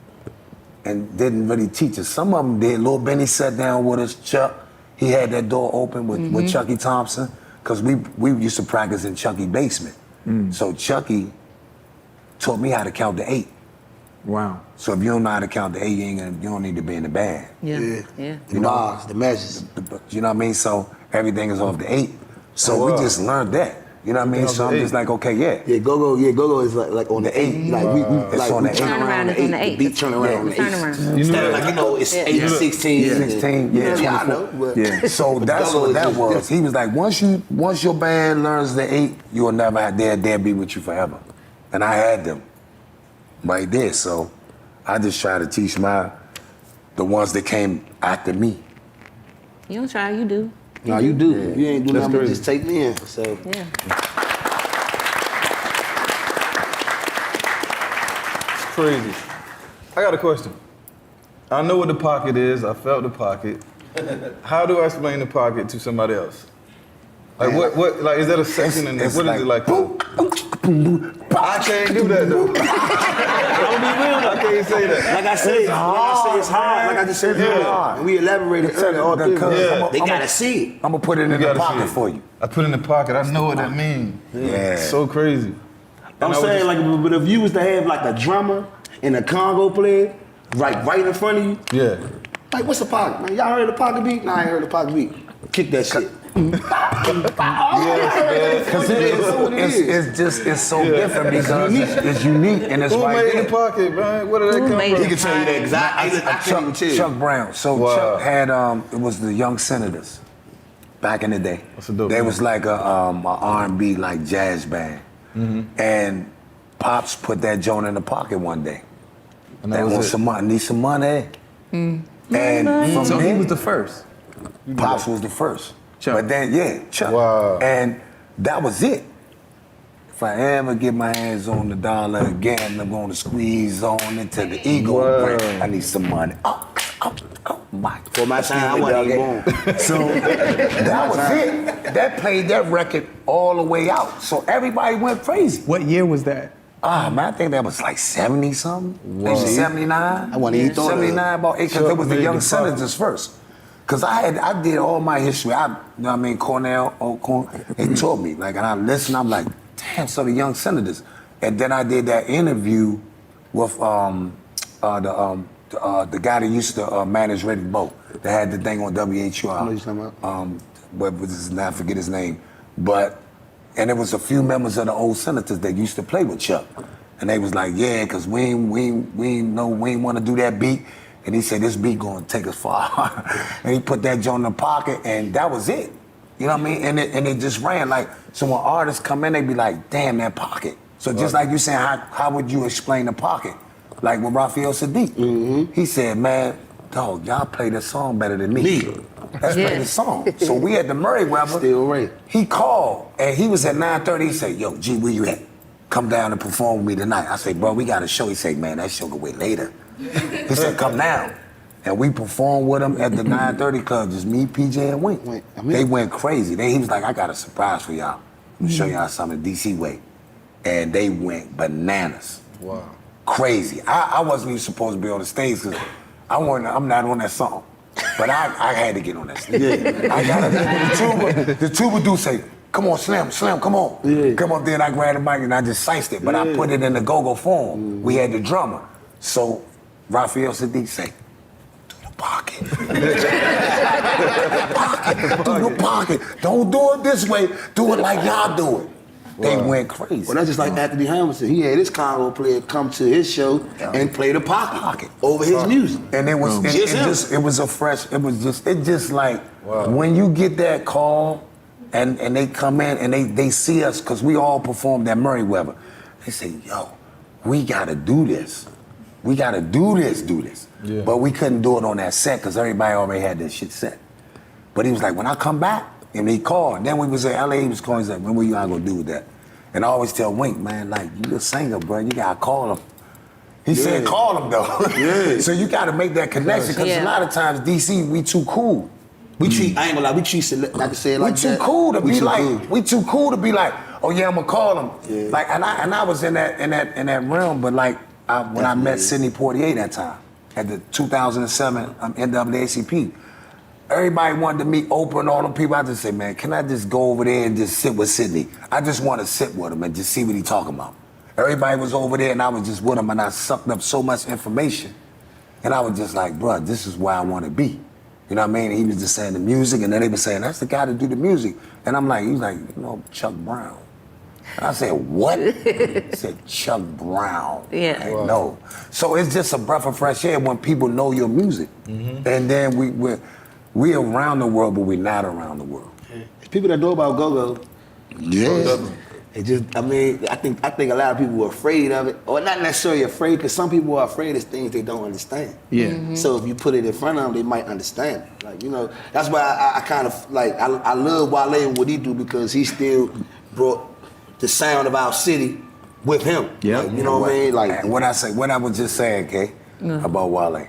and didn't really teach us. Some of them did. Lil Benny sat down with us, Chuck. He had that door open with Chucky Thompson, because we used to practice in Chucky basement. So Chucky taught me how to count to 8. Wow. So if you don't know how to count to 8, you don't need to be in the band. Yeah. You know, The measures. you know what I mean? So everything is off the 8. So we just learned that. You know what I mean? So I'm just like, okay, yeah. Yeah, go-go is like on the 8. Like we It's like on we the turn 8. around Turnaround is on the 8. The beat turn around on the 8. Turnaround. Instead of like, it's 8 to 16. 16, yeah, 24. I know. But Yeah. So that's Go-go what is that just was. different. He was like, once your band learns the 8, you will never have they'll be with you forever. And I had them right there. So I just try to teach the ones that came after me. You don't try, you do. No, you do. You ain't do That's nothing but crazy. just take me in. So Yeah. Crazy. I got a question. I know what the pocket is. I felt the pocket. How do I explain the pocket to somebody else? Like what? Like is that a section? And It's what is it like? I can't do that though. I'm be real. I can't say that. Like I say it's hard. Like I just said, hard. we elaborated earlier. All three of us. Yeah. They gotta see it. I'm gonna put it in the gotta see pocket it. for you. I put it in the pocket. I know what that means. Yeah. It's so crazy. I'm And I was saying, just- like, but if you was to have like a drummer and a Congo player, right in front of you, Yeah. like, what's the pocket, man? Y'all heard the pocket beat? Nah, I ain't heard the pocket beat. Kick that shit. Because it's so different because it's unique and it's Who right made there. the pocket, man? Where did that Who come made from? He can tell you that because I can't even tell you. Chuck Brown. So Wow. Chuck had it was the Young Senators back in the day. That's a dope They name. was like a R&B like jazz band, and Pops put that joint in the pocket one day. And They that want was it. some money, need some money. And from So he then, was the first. Pops was the first. Chuck. But then, Chuck. Wow. And that was it. if I ever get my hands on the dollar again, I'm gonna squeeze on it till the ego break. I need some money. Oh my. For my time, I wasn't even born. So that was it. That played that record all the way out. So everybody went crazy. What year was that? Man, I think that was like 70 something. Maybe 79. I wasn't even thought of it. 79 about 8, because it was the Young Senators first. Cause I did all my history. You know what I mean, Cornell, they taught me. Like, and I listened, I'm like, damn, so the Young Senators. And then I did that interview with the guy that used to manage Ready Boat, that had the thing on WHUR. I know what you're talking about. What was his name? I forget his name. And it was a few members of the old Senators that used to play with Chuck. And they was like, yeah, cause we ain't want to do that beat. And he said, this beat gonna take us far. And he put that joint in the pocket, and that was it. You know what I mean? And it just ran. Like, so when artists come in, they be like, damn, that pocket. So just like you saying, how would you explain the pocket? Like with Raphael Sadiq. He said, man, dog, y'all play this song better than me. Let's play the song. So we at the Merriweather. Still right. He called, and he was at 9:30. He said, yo, G, where you at? Come down and perform with me tonight. I said, bro, we got a show. He said, man, that show can wait later. He said, come now. And we performed with him at the 9:30 club, just me, PJ, and Wink. They went crazy. He was like, I got a surprise for y'all. I'm gonna show y'all something the DC way. And they went bananas. Wow. Crazy. I wasn't even supposed to be on the stage because I'm not on that song. But I had to get on that stage. I got the tuba do say, come on, Slim, come on. Come up there, and I grabbed the mic and I just sliced it, but I put it in the go-go form. We had the drummer. So Raphael Sadiq say, do the pocket. Do the pocket. Don't do it this way. Do it like y'all do it. They went crazy. Well, that's just like Anthony Hamilton. He had his Congo player come to his show and play the pocket over his music. And it was it was a fresh. It just like when you get that call, and they come in and they see us, because we all performed at Merriweather. They say, yo, we gotta do this. We gotta do this. Yeah. But we couldn't do it on that set because everybody already had that shit set. But he was like, when I come back, and he called. And then we was in LA, he was calling, he's like, what you gonna do with that? And I always tell Wink, man, like, you a singer, bro, you gotta call him. He said, call him though. So you gotta make that connection, because a lot of times, DC, we too cool. I ain't gonna lie, we treat, like to say it like that. We too cool to be like, oh yeah, I'm gonna call him. Yeah. Like, and I was in that realm, but like, when I met Sidney Poitier that time, at the 2007 NAACP, everybody wanted to meet Oprah and all them people. I just said, man, can I just go over there and just sit with Sidney? I just want to sit with him and just see what he talking about. Everybody was over there and I was just with him, and I sucked up so much information. And I was just like, bro, this is where I want to be. You know what I mean? And he was just saying the music, and then they were saying, that's the guy to do the music. And I'm like, he's like, you know, Chuck Brown. And I said, what? He said, Chuck Brown. Yeah. I know. So it's just a breath of fresh air when people know your music. And then we're around the world, but we're not around the world. It's people that know about go-go. Yes. It just, I mean, I think a lot of people were afraid of it, or not necessarily afraid, because some people are afraid of things they don't understand. Yeah. So if you put it in front of them, they might understand it. Like, you know, that's why I kind of like, I love Wale and what he do, because he still brought the sound of our city with him. Yeah. Like, you know what I mean? Like, what I was just saying, Kay, about Wale.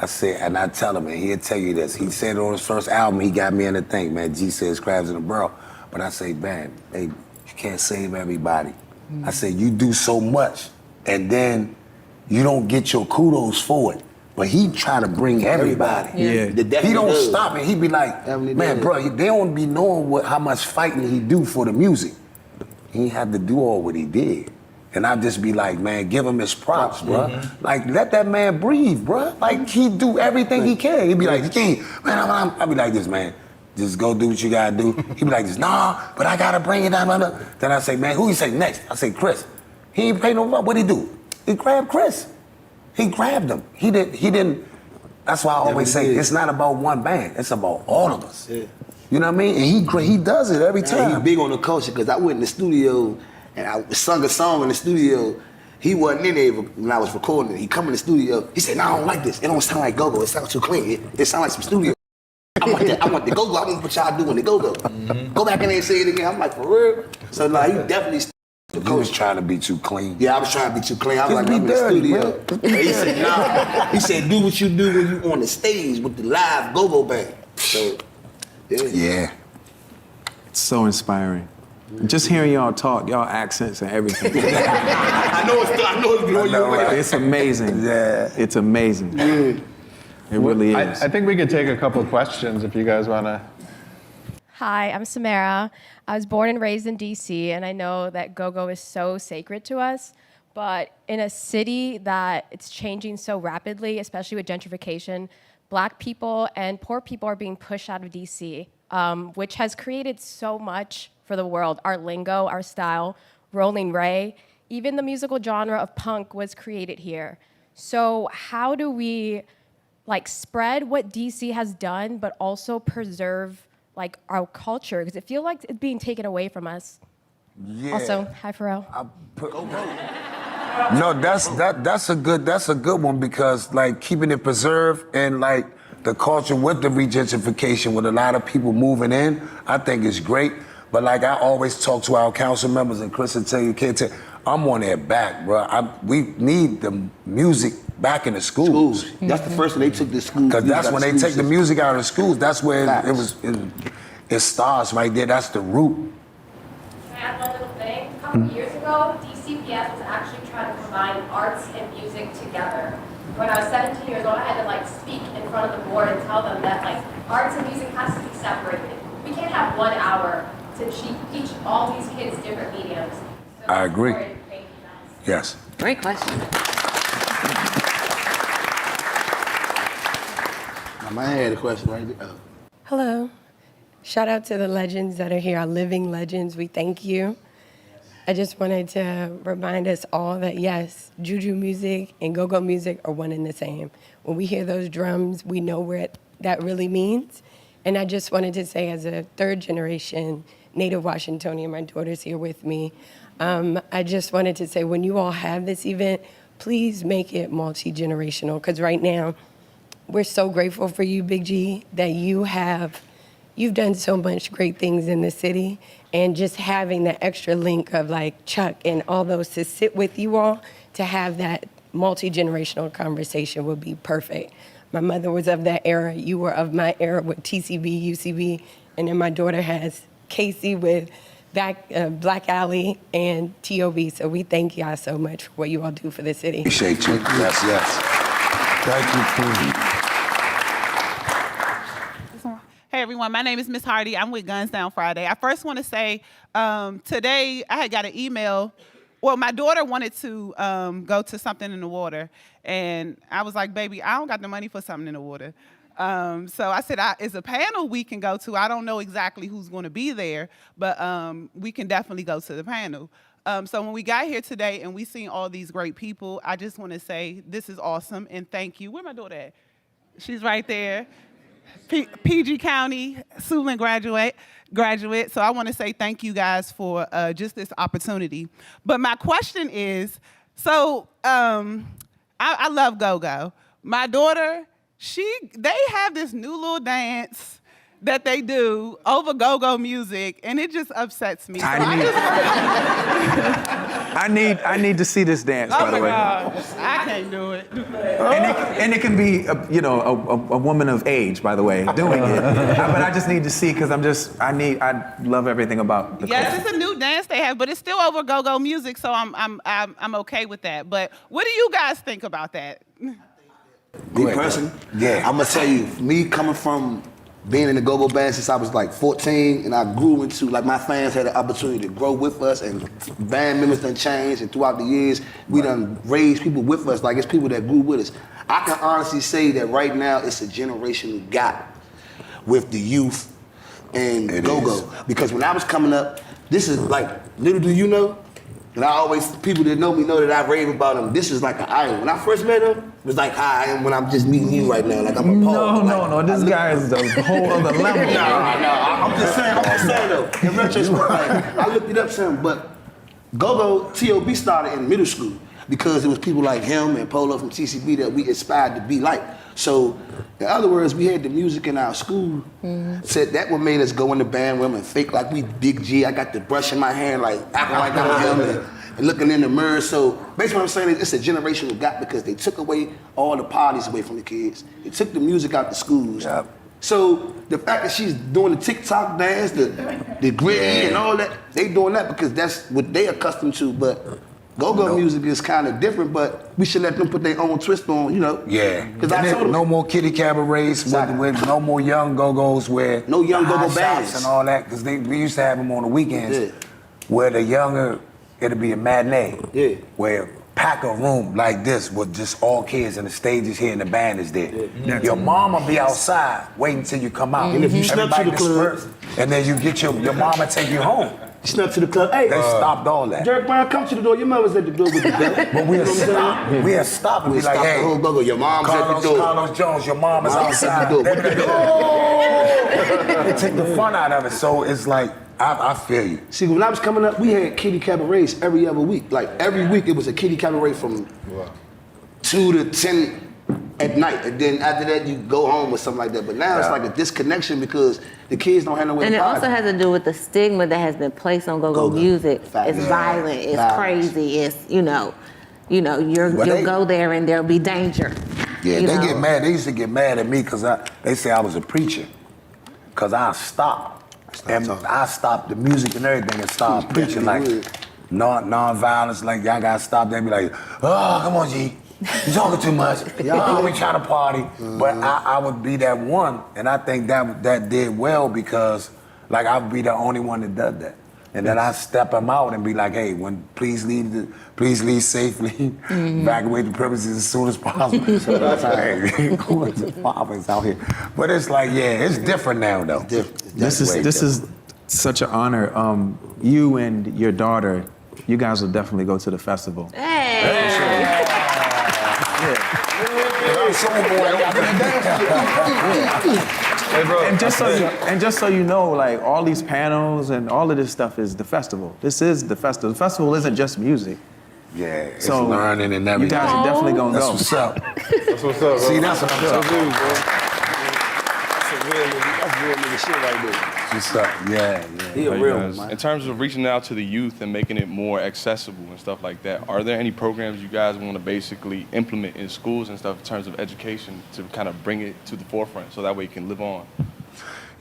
I said, and I tell him, and he'll tell you this. He said on his first album, he got me in the thing, man. G says crabs in a barrel. But I say, man, baby, you can't save everybody. I say, you do so much, and then you don't get your kudos for it. But he try to bring everybody. Yeah. He don't stop it. He be like, man, bro, they don't be knowing how much fighting he do for the music. He ain't have to do all what he did. And I just be like, man, give him his props, bro. Like, let that man breathe, bro. Like, he do everything he can. He be like, he can't, man, I be like this, man. Just go do what you gotta do. He be like this, nah, but I gotta bring it down. Then I say, man, who you say next? I say, Chris. He ain't pay no love. What'd he do? He grabbed Chris. He grabbed him. He didn't, that's why I always say, it's not about one band. It's about all of us. Yeah. You know what I mean? And he does it every time. He's big on the culture, because I went in the studio and I sung a song in the studio. He wasn't in there when I was recording it. He come in the studio. He said, no, I don't like this. It don't sound like go-go. It sounds too clean. It sounds like some studio. I want the go-go. I want what y'all doing the go-go. Go back in there and say it again. I'm like, for real? So, he definitely the culture. was trying to be too clean. Yeah, I was trying to be too clean. I was like, be I'm in the dirty, studio. And he said, nah. He said, do what you do when you on the stage with the live go-go band. So, Yeah. It's so inspiring. Just hearing y'all talk, y'all accents and everything. I know it's blowing your way. It's amazing. Yeah. It's amazing. It really is. I think we could take a couple questions if you guys want to. Hi, I'm Samara. I was born and raised in DC, and I know that go-go is so sacred to us. But in a city that it's changing so rapidly, especially with gentrification, Black people and poor people are being pushed out of DC, which has created so much for the world. Our lingo, our style, Rolling Ray, even the musical genre of punk was created here. So how do we spread what DC has done, but also preserve our culture? Because it feels like it's being taken away from us. Yeah. Also, hi Pharrell. No, that's a good one because keeping it preserved and the culture with the regentrification with a lot of people moving in, I think is great. But I always talk to our council members, and Chris will tell you, I'm on their back, bro. We need the music back in the schools. That's the first thing they took the schools. Because that's when they take the music out of the schools. That's where it starts right there. That's the root. Can I add one little thing? A couple years ago, DCPS was actually trying to combine arts and music together. When I was 17 years old, I had to speak in front of the board and tell them that arts and music has to be separated. We can't have 1 hour to teach all these kids different mediums. So I agree. Thank you guys. Yes. Great question. I had a question right there. Hello. Shout out to the legends that are here, our living legends. We thank you. I just wanted to remind us all that, yes, juju music and go-go music are one and the same. When we hear those drums, we know what that really means. And I just wanted to say, as a third generation native Washingtonian, my daughter's here with me, I just wanted to say, when you all have this event, please make it multi-generational, because right now, we're so grateful for you, Big G, that you've done so much great things in the city, and just having that extra link of Chuck and all those to sit with you all, to have that multi-generational conversation would be perfect. My mother was of that era, you were of my era with TCB, UCB, and then my daughter has Kacey with Black Alley and TOB, so we thank y'all so much for what you all do for the city. Appreciate you. Yes. Thank you, Queen. Hey everyone, my name is Miss Hardy. I'm with Guns Down Friday. I first want to say today I had got an email. Well, my daughter wanted to go to something in the water, and I was like, baby, I don't got the money for something in the water. So I said, it's a panel we can go to. I don't know exactly who's going to be there, but we can definitely go to the panel. So when we got here today and we seen all these great people, I just want to say this is awesome and thank you. Where my daughter at? She's right there. PG County, Siouxland graduate. So I want to say thank you guys for just this opportunity. But my question is, so I love go-go. My daughter, they have this new little dance that they do over go-go music, and it just upsets me. I need to see this dance, by the way. Oh my God, I can't do it. And it can be, a woman of age, by the way, doing it. But I just need to see, because I love everything about the Yes, culture. it's a new dance they have, but it's still over go-go music, so I'm okay with that. But what do you guys think about that? Me personally, Yeah. I'm gonna tell you, me coming from being in the go-go band since I was 14, and I grew into, my fans had the opportunity to grow with us, and band members done changed, and throughout the years, we done raised people with us, it's people that grew with us. I can honestly say that right now, it's a generational gap with the youth and go-go. Because when I was coming up, this is little do you know, and people that know me know that I rave about him. This is like an idol. When I first met him, it was like how I am when I'm just meeting you right now. I'm appalled. No. This guy is a whole other level. No. I'm just saying though. In retrospect, I looked it up some, but go-go TOB started in middle school because it was people like him and Polo from TCB that we aspired to be like. So, in other words, we had the music in our school. Said that what made us go in the band room and fake like we Big G. I got the brush in my hand, acting like I'm him. and looking in the mirror. So basically what I'm saying is it's a generational gap because they took away all the parties away from the kids. They took the music out the schools. Yep. So the fact that she's doing the TikTok dance, the gritty and all that, they doing that because that's what they accustomed to. But go-go music is kind of different, but we should let them put their own twist on, you know. Yeah. Because I told them, no more kitty cabarets with no more young go-go's where No young the high go-go bands. shots and all that. Because we used to have them on the weekends Yeah. where the younger, it'd be a matinee. Yeah. Where pack a room like this with just all kids and the stage is here and the band is there. Yeah. Your mama be outside waiting till you come out. And if you snuck to the club, disperse, and then you get your mama take you home. snuck to the club, hey, They stopped all that. Jerk Brown, come to the door. Your mama's at the door with the bell. But we'll stop. We'll stop and We be like, stop the hey, whole go-go. Your mom's at the door. Carlos Jones, your mom is Mom's at outside. the door. What the door? They take the fun out of it. So it's like, I feel you. See, when I was coming up, we had kitty cabarets every other week. Like every week, it was a kitty cabaret from 2 to 10 at night, and then after that, you go home or something like that. But now it's like a disconnection because the kids don't have nowhere And to it party. also has to do with the stigma that has been placed on go-go Go-go. music. Facts. It's Yeah. violent, it's Facts. crazy, it's, you'll they- go there and there'll be danger. Yeah, you they know? get mad. They used to get mad at me because they say I was a preacher. Because I stopped. And I stopped the music and everything and started preaching like non-violence. Like, y'all got to stop. They be like, oh, come on, G. You talking too much. Y'all we trying to party. But I would be that one. And I think that did well because, like, I would be the only one that does that. And then I step them out and be like, hey, please leave safely. Evacuate the premises as soon as possible. Hey, what's the fathers out here? But it's like, yeah, it's different now though. This is such an honor. You and your daughter, you guys will definitely go to the festival. Hey! Hey, bro. And just so you know, like all these panels and all of this stuff is the festival. This is the festival. The festival isn't just music. Yeah, it's So learning and everything. You guys are definitely gonna That's go. what's up. That's what's up, bro. See, that's what I'm talking about. That's real nigga shit right there. What's up? Yeah. He a real one, man. In terms of reaching out to the youth and making it more accessible and stuff like that, are there any programs you guys want to basically implement in schools and stuff in terms of education to kind of bring it to the forefront so that way it can live on?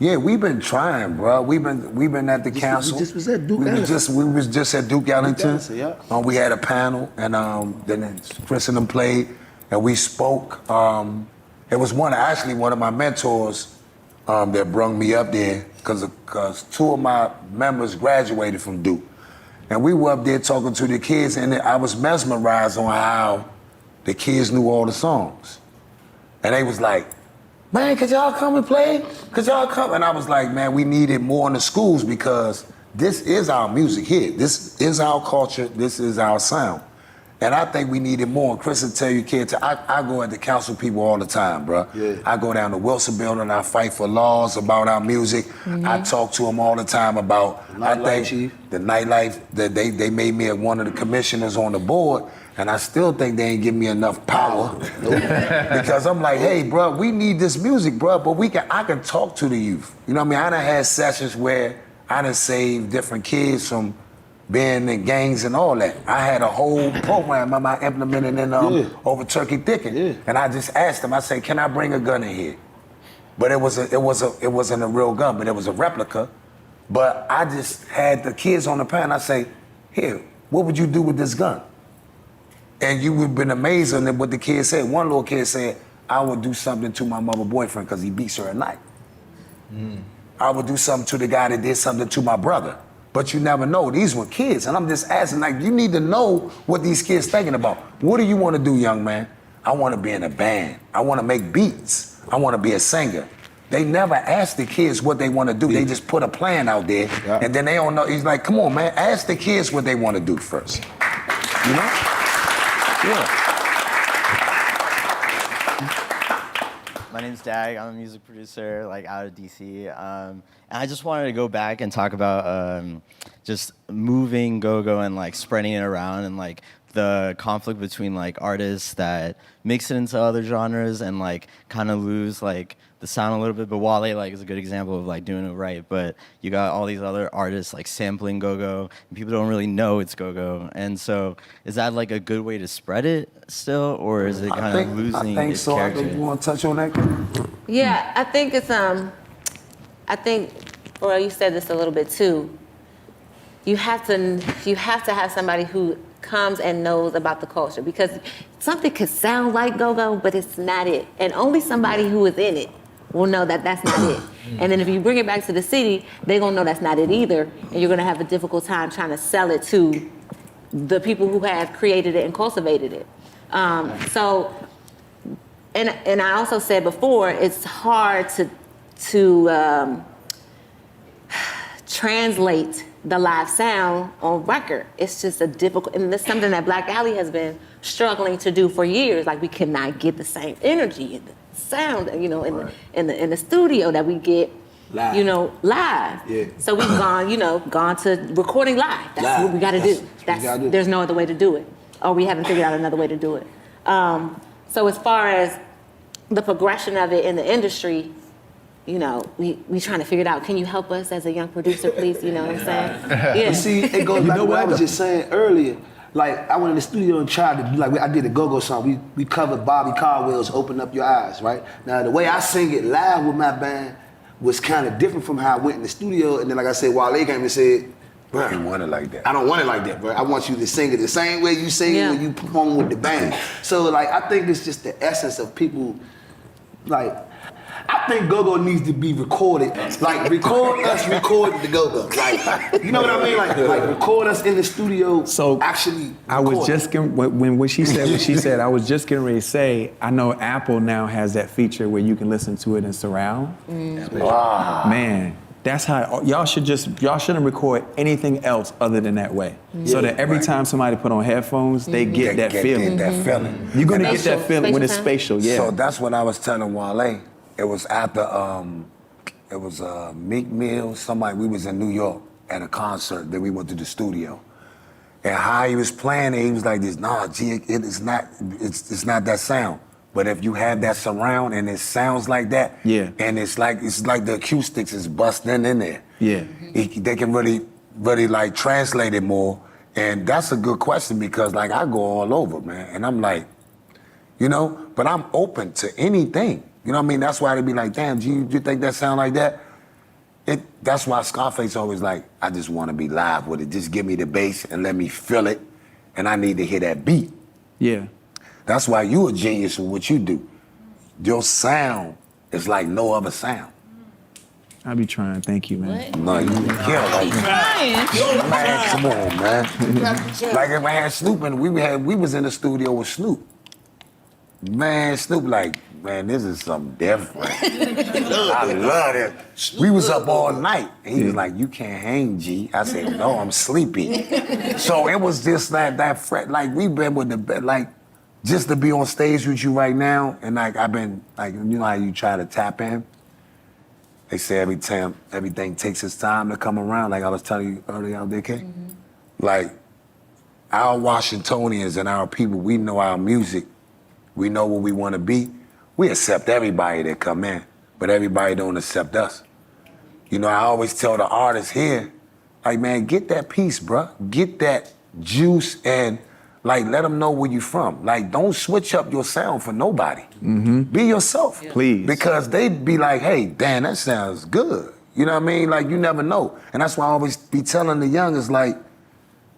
Yeah, we've been trying, bro. We've been at the council. we just was at Duke We was just at Duke Ellington. Ellington, yeah. We had a panel, and then Chris and them played, and we spoke. It was one of my mentors that brung me up there, because 2 of my members graduated from Duke, and we were up there talking to the kids, and I was mesmerized on how the kids knew all the songs, and they was like, man, could y'all come and play? Could y'all come? And I was like, man, we need it more in the schools because this is our music here. This is our culture. This is our sound. And I think we need it more. And Chris will tell you, kids, I go at the council people all the time, bro. Yeah. I go down to Wilson Building, I fight for laws about our music. I talk to them all the time about, the nightlife, that they made me one of the commissioners on the board. And I still think they ain't giving me enough power. Because I'm like, hey, bro, we need this music, bro, but I can talk to the youth. You know what I mean? I done had sessions where I done saved different kids from being in gangs and all that. I had a whole program I implemented in over Turkey Thicket. Yeah. And I just asked them, I said, can I bring a gun in here? But it wasn't a real gun, but it was a replica. But I just had the kids on the panel. I say, here, what would you do with this gun? And you would have been amazed at what the kid said. One little kid said, I would do something to my mother boyfriend because he beats her at night. I would do something to the guy that did something to my brother. But you never know. These were kids. And I'm just asking, like, you need to know what these kids thinking about. What do you want to do, young man? I want to be in a band. I want to make beats. I want to be a singer. They never ask the kids what they want to do. They just put a plan out there, and then they don't know. He's like, come on, man, ask the kids what they want to do first. You know? Yeah. My name's Dag. I'm a music producer, like out of DC, and I just wanted to go back and talk about just moving go-go and like spreading it around and like the conflict between like artists that mix it into other genres and like kind of lose like the sound a little bit. But Wale like is a good example of like doing it right. But you got all these other artists like sampling go-go, and people don't really know it's go-go. And so is that like a good way to spread it still, or is it kind of losing I think its so. character? You want to touch on that? Yeah, I think it's I think, Pharrell, you said this a little bit too. You have to have somebody who comes and knows about the culture, because something could sound like go-go, but it's not it. And only somebody who is in it will know that that's not it. And then if you bring it back to the city, they're gonna know that's not it either, and you're gonna have a difficult time trying to sell it to the people who have created it and cultivated it. So, and I also said before, it's hard to translate the live sound on record. It's just a difficult, and that's something that Black Alley has been struggling to do for years. Like, we cannot get the same energy and the sound, you know, in the studio that we get, live. you know, live. Yeah. So we've gone to recording live. That's Live. what we got to do. That's what we gotta do. There's no other way to do it, or we haven't figured out another way to do it. So as far as the progression of it in the industry, you know, we trying to figure it out. Can you help us as a young producer, please? You know what I'm saying? Yeah. But see, it goes back to what I was just saying earlier. Like, I went in the studio and tried to do, like, I did a go-go song. We covered Bobby Caldwell's Open Up Your Eyes, right? Now, the way I sing it live with my band was kind of different from how I went in the studio. And then, like I said, Wale came and said, bro, I didn't want it like that. I don't want it like that, bro. I want you to sing it the same way you sing it when you perform with the band. So, like, I think it's just the essence of people, like, I think go-go needs to be recorded. Like, record us recording the go-go. Like, you know what I mean? Like record us in the studio. So actually, I was record. just getting, when she said what she said, I was just getting ready to say, I know Apple now has that feature where you can listen to it in surround. Wow. Man, that's how y'all shouldn't record anything else other than that way. So that every time somebody put on headphones, they get that feeling. That feeling. You're gonna get that feeling when it's spatial. Yeah. So that's what I was telling Wale. It was after, it was Meek Mill, somebody, we was in New York at a concert, then we went to the studio. And how he was playing it, he was like this, nah, G, it's not that sound. But if you have that surround and it sounds like that, yeah, and it's like the acoustics is busting in there. Yeah. They can really like translate it more. And that's a good question because like I go all over, man. And I'm like, you know, but I'm open to anything. You know what I mean? That's why they be like, damn, G, you think that sound like that? That's why Scarface always like, I just want to be live with it. Just give me the bass and let me feel it. And I need to hear that beat. Yeah. That's why you a genius with what you do. Your sound is like no other sound. I be trying. Thank you, man. No, you kill like man, come on, man. Like if I had Snoop and we was in the studio with Snoop. Man, Snoop like, man, this is something different. I love it. We was up all night. And he was like, you can't hang, G. I said, no, I'm sleepy. So it was just that fret. Like, we been with the bed, like, just to be on stage with you right now, and like, I've been, like, you know how you try to tap in? They say every time, everything takes its time to come around, like I was telling you earlier out there, Kay. Like, our Washingtonians and our people, we know our music. We know what we want to be. We accept everybody that come in, but everybody don't accept us. You know, I always tell the artists here, like, man, get that piece, bruh. Get that juice and, like, let them know where you from. Like, don't switch up your sound for nobody. Be yourself. Please. Because they'd be like, hey, damn, that sounds good. You know what I mean? Like, you never know. And that's why I always be telling the youngest, like,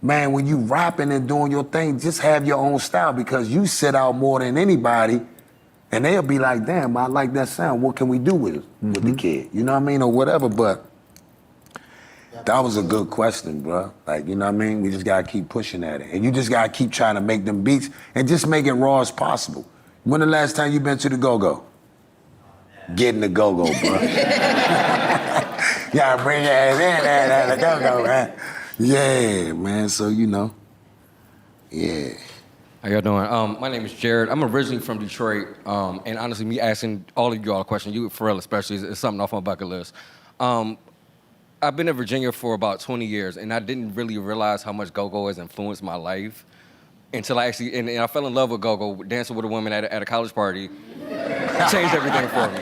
man, when you rapping and doing your thing, just have your own style because you sit out more than anybody and they'll be like, damn, I like that sound. What can we do with it, with the kid? You know what I mean? Or whatever, but that was a good question, bro. Like, you know what I mean? We just gotta keep pushing at it. And you just gotta keep trying to make them beats and just make it raw as possible. When the last time you been to the go-go? Get in the go-go, bro. Y'all bring your ass in the go-go, man. Yeah, man, so you know, yeah. How y'all doing? My name is Jared. I'm originally from Detroit, and honestly, me asking all of y'all a question, you, Pharrell especially, is something off my bucket list. I've been in Virginia for about 20 years, and I didn't really realize how much go-go has influenced my life. until I actually, and I fell in love with go-go, dancing with a woman at a college party, changed everything for me.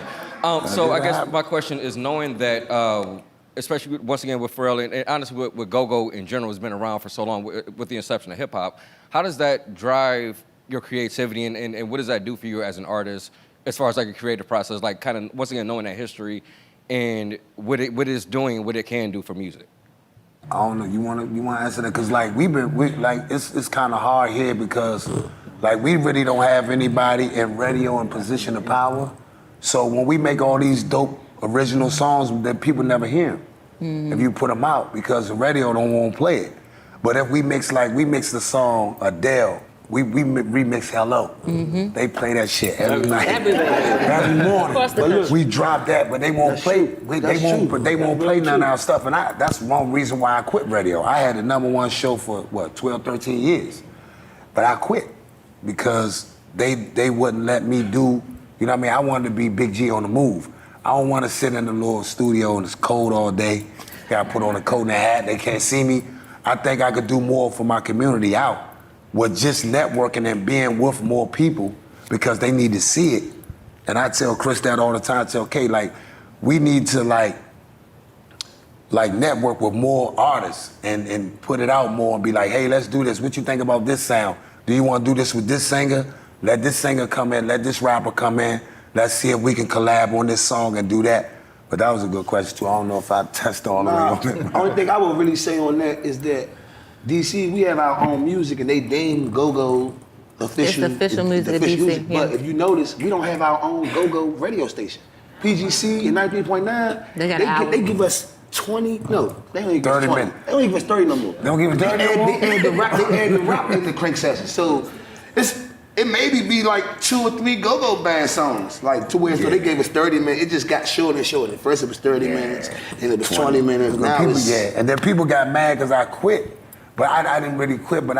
So I guess my question is, knowing that, especially once again with Pharrell, and honestly with go-go in general has been around for so long with the inception of hip-hop, how does that drive your creativity and what does that do for you as an artist as far as like a creative process, like kind of once again knowing that history and what it's doing, what it can do for music? I don't know. You wanna answer that? Cause like it's kind of hard here because like we really don't have anybody in radio in position of power. So when we make all these dope original songs that people never hear, if you put them out, because the radio don't want to play it. But if we mix the song Adele, we remix Hello. They play that shit every night, every morning. But look, we drop that, but they won't play. They won't play none of our stuff, and that's one reason why I quit radio. I had the #1 show for 12, 13 years, but I quit because they wouldn't let me do. You know what I mean? I wanted to be Big G on the move. I don't want to sit in the little studio and it's cold all day. Got to put on a coat and a hat. They can't see me. I think I could do more for my community out with just networking and being with more people because they need to see it. And I tell Chris that all the time. I tell Kay, like, we need to like network with more artists and put it out more and be like, hey, let's do this. What you think about this sound? Do you want to do this with this singer? Let this singer come in. Let this rapper come in. Let's see if we can collab on this song and do that. But that was a good question too. I don't know if I touched all the way on it. Only thing I would really say on that is that DC, we have our own music and they deem go-go official. It's official music of DC, music. yeah. But if you notice, we don't have our own go-go radio station. PGC and 93.9, they give us 20, no, they don't even give us 20. minutes. They don't even give us 30 no more. They don't give us 30 no more? They add the rap in the crank session. So it maybe be like 2 or 3 go-go band songs, like to where so they gave us 30 minutes. It just got shorter and shorter. First it was 30 minutes, then it was 20 minutes. Now and then people got mad because I quit. But I didn't really quit, but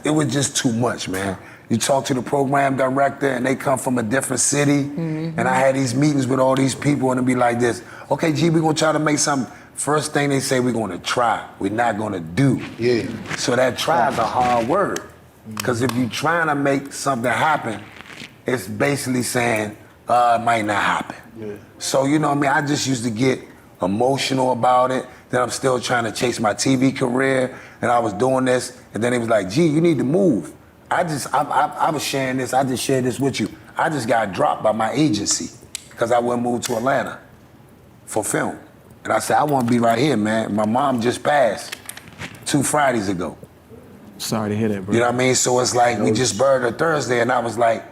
it was just too much, man. You talk to the program director and they come from a different city, and I had these meetings with all these people and it'd be like this, okay, G, we're gonna try to make something. First thing they say, we're gonna try, we're not gonna do. Yeah. So that try is a hard word. Because if you're trying to make something happen, it's basically saying, it might not happen. Yeah. So, you know what I mean? I just used to get emotional about it. Then I'm still trying to chase my TV career, and I was doing this, and then it was like, gee, you need to move. I was sharing this, I just shared this with you. I just got dropped by my agency because I wouldn't move to Atlanta for film. And I said, I want to be right here, man. My mom just passed 2 Fridays ago. Sorry to hear that, bro. You know what I mean? So it's like, we just buried her Thursday, and I was like,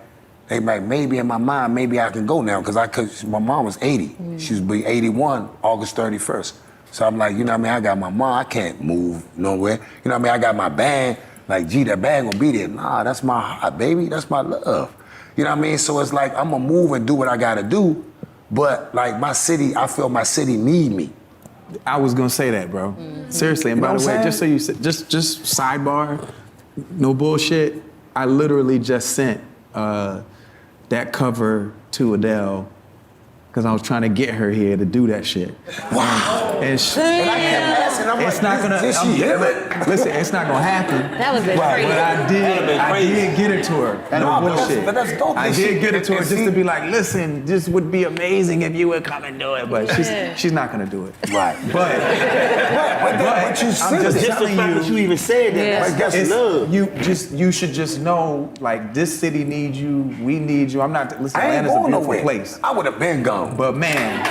hey, man, maybe in my mind, maybe I can go now, because my mom was 80. She was be 81 August 31st. So I'm like, you know what I mean? I got my mom, I can't move nowhere. You know what I mean? I got my band, like, gee, that band gonna be there. Nah, that's my heart, baby, that's my love. You know what I mean? So it's like, I'm gonna move and do what I gotta do, but like my city, I feel my city need me. I was gonna say that, bro. Seriously, and You know by the what I'm way, just so you said, just sidebar, no bullshit. I literally just sent that cover to Adele because I was trying to get her here to do that shit. Wow. And I kept asking, I'm it's like, not gonna. did she hear it? Listen, it's not gonna happen. That was crazy. But I did get it to her. No bullshit. But that's dope. I did get it to her just to be like, listen, this would be amazing if you would come and do it. But she's not gonna do it. Right. But you I'm said just it. Just the telling fact that you even said that, that's it's- love. You should just know, like, this city needs you. We need you. I'm not. Listen, I ain't Atlanta's a going beautiful nowhere. place. I would have been gone. But man,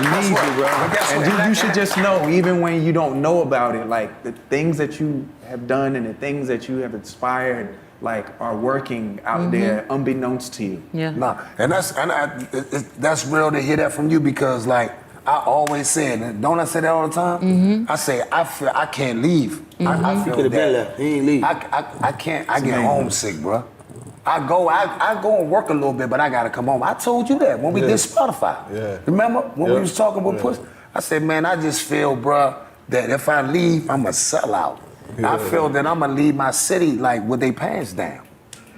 we need you, bro. And you should just know, even when you don't know about it, like the things that you have done and the things that you have inspired, like, are working out there unbeknownst to you. Yeah. Nah, and that's real to hear that from you because, like, I always said, and don't I say that all the time? I say I feel I can't leave. I feel Could have been that. left. He ain't leave. I can't. I get homesick, bro. I go and work a little bit, but I gotta come home. I told you that when we did Spotify. Yeah. Remember when we was talking with Puss? I said, man, I just feel, bro, that if I leave, I'm a sellout. I feel that I'm gonna leave my city like with their pants down.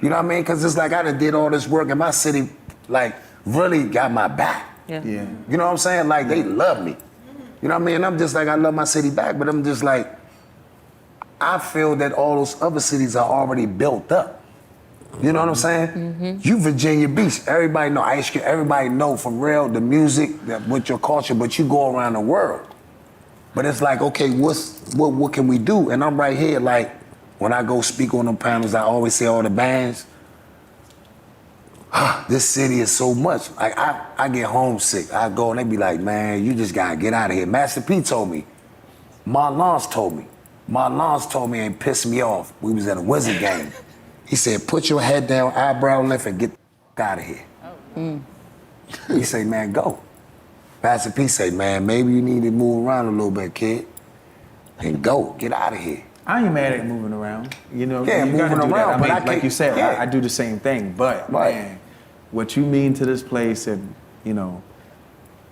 You know what I mean? Because it's like I done did all this work and my city, like, really got my back. Yeah. Yeah. You know what I'm saying? Like, they love me. You know what I mean? And I'm just like, I love my city back, but I'm just like, I feel that all those other cities are already built up. You know what I'm saying? You Virginia Beach, everybody know ice cream, everybody know Pharrell, the music, that with your culture, but you go around the world. But it's like, okay, what can we do? And I'm right here, like, when I go speak on them panels, I always say all the bands, this city is so much. Like, I get homesick. I go and they be like, man, you just gotta get out of here. Master P told me. Marlon's told me. Marlon's told me and pissed me off. We was at a Wizard game. He said, put your head down, eyebrow lift, and get the out of here. He say, man, go. Master P say, man, maybe you need to move around a little bit, kid. And go, get out of here. I ain't mad at moving around. You know, Yeah, you gotta moving do around, that. but I like can't- you said, yeah. I do the same thing. But Right. man, what you mean to this place and you know,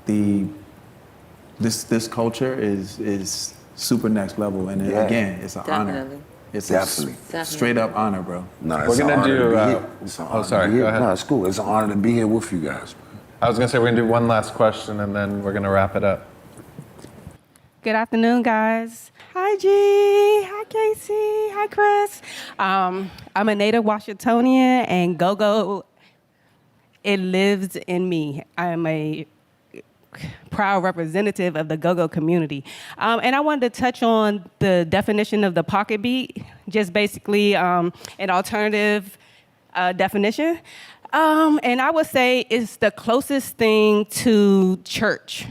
this culture is super next level. And Yeah. again, it's an honor. Definitely. It's Definitely. a straight up honor, bro. No, We're it's an gonna honor do, to be here. It's an honor to sorry, be here. go ahead. No, it's cool. It's an honor to be here with you guys. I was gonna say we're gonna do one last question and then we're gonna wrap it up. Good afternoon, guys. Hi, G. Hi, Kacey. Hi, Chris. I'm a native Washingtonian, and go-go, it lives in me. I am a proud representative of the go-go community. And I wanted to touch on the definition of the pocket beat, just basically an alternative definition. And I would say it's the closest thing to church.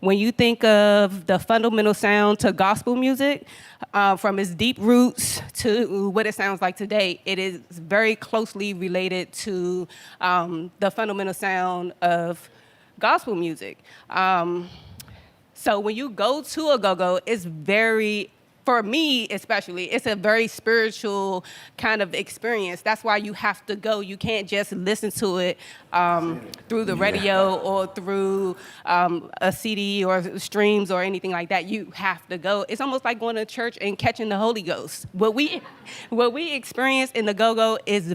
When you think of the fundamental sound to gospel music, from its deep roots to what it sounds like today, it is very closely related to the fundamental sound of gospel music. So when you go to a go-go, it's very, for me especially, it's a very spiritual kind of experience. That's why you have to go. You can't just listen to it through the radio or through a CD or streams or anything like that. You have to go. It's almost like going to church and catching the Holy Ghost. What we experience in the go-go is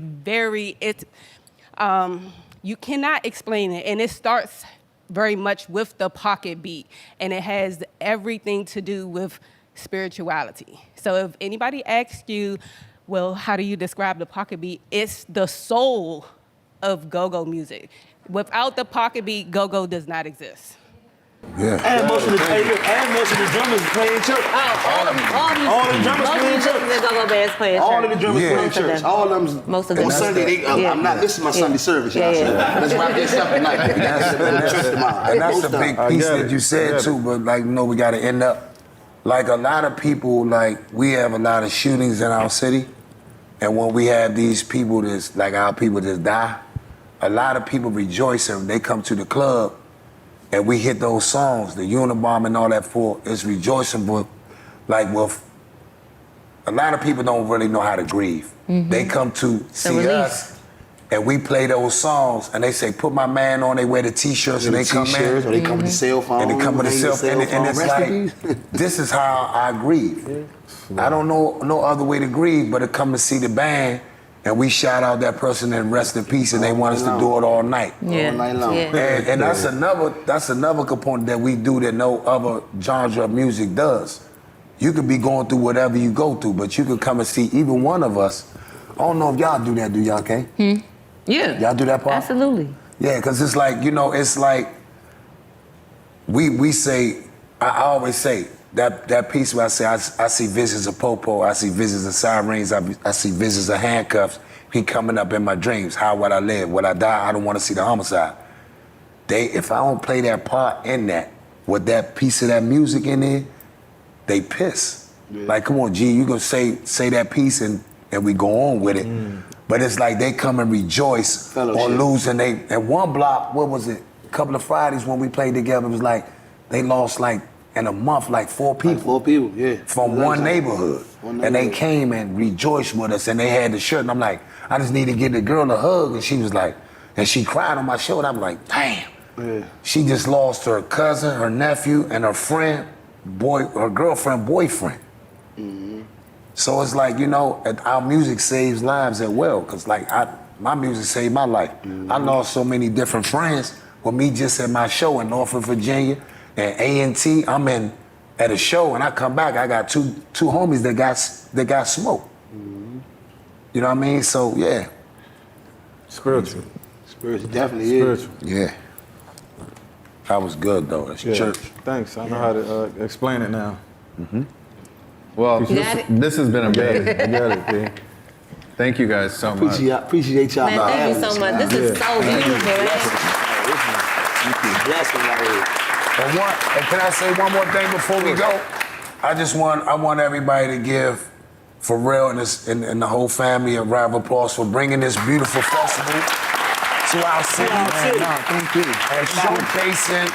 you cannot explain it, and it starts very much with the pocket beat, and it has everything to do with spirituality. So if anybody asks you, well, how do you describe the pocket beat? It's the soul of go-go music. Without the pocket beat, go-go does not exist. Yeah. And most of the drummers play in church. All the drummers play in church. the go-go bands play in church. All of the drummers play in Most of church. them. All of them. Most of them. On Sunday, this is my Sunday service, y'all. Yeah. Let's rock this up tonight. And that's a big piece get that it. you I said get too, but like, we gotta end up. Like a lot of people, like we have a lot of shootings in our city, and when we have these people that's like our people that die, a lot of people rejoice and they come to the club and we hit those songs, the Unabomb and all that for it's rejoicing, but like with a lot of people don't really know how to grieve. They come to see relief. us and we play those songs and they say, put my man on, they wear the t-shirts and they come in. Or they come with the cell phone. And they come with the cell phone, and it's like, this is how I grieve. I don't know no other way to grieve but to come and see the band and we shout out that person and rest in peace and they want us to do it all night. Yeah. All night long. Yeah. And that's another component that we do that no other genre of music does. You could be going through whatever you go through, but you could come and see even one of us. I don't know if y'all do that, do y'all, Kay? Yeah. Y'all do that part? Absolutely. Yeah, because it's like, it's like we say, I always say, that piece where I say, I see visions of Popo, I see visions of sirens, I see visions of handcuffs, he coming up in my dreams. How would I live? Would I die? I don't want to see the homicide. If I don't play that part in that, with that piece of that music in there, they piss. Yeah. Like, come on, G, you gonna say that piece and we go on with it. But it's like they come and rejoice on losing. At one block, what was it? A couple of Fridays when we played together, it was like they lost like in a month like 4 people. Like 4 people, yeah. From one neighborhood. And they came and rejoiced with us and they had the shirt and I'm like, I just need to give the girl a hug and she was like, and she cried on my shoulder. I'm like, damn. Yeah. She just lost her cousin, her nephew, and her friend, her girlfriend, boyfriend. So it's like, our music saves lives as well, because like my music saved my life. I lost so many different friends with me just at my show in Norfolk, Virginia, and A&T. I'm in at a show, and I come back, I got two homies that got smoke. You know what I mean? So yeah. Spiritual. Spiritual, definitely is. Spiritual. Yeah. That was good though. That's Yeah. church. Thanks. I know how to explain it now. Well, Got it? this has been I amazing. got it, P. Thank you guys so much. Appreciate y'all. Man, thank you so much. This is so beautiful. Blessing right here. And can I say one more thing before we go? I want everybody to give Pharrell and the whole family a round of applause for bringing this beautiful festival to our city. Thank you. And showcasing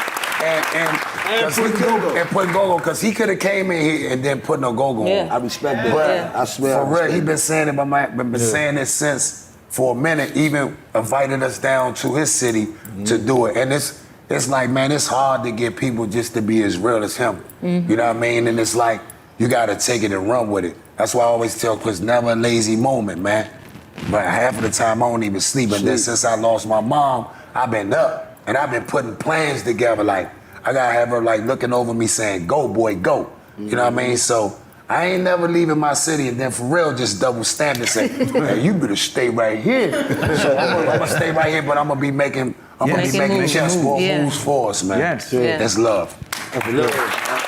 And put go-go, because he could have came in here and then put no go-go Yeah. on. I respect that. But I swear. for real, he been saying it, been saying it since for a minute, even invited us down to his city to do it. And it's like, man, it's hard to get people just to be as real as him. You know what I mean? And it's like, you gotta take it and run with it. That's why I always tell Chris, never a lazy moment, man. But half of the time I don't even sleep. And then since I lost my mom, I've been up and I've been putting plans together. Like, I gotta have her like looking over me saying, go boy, go. You know what I mean? So I ain't never leaving my city, and then Pharrell just double stamped and said, hey, you better stay right here. So I'm gonna stay right here, but I'm gonna be making Making moves. chessboard Yeah. moves for us, man. Yes. Yeah. That's love. Love.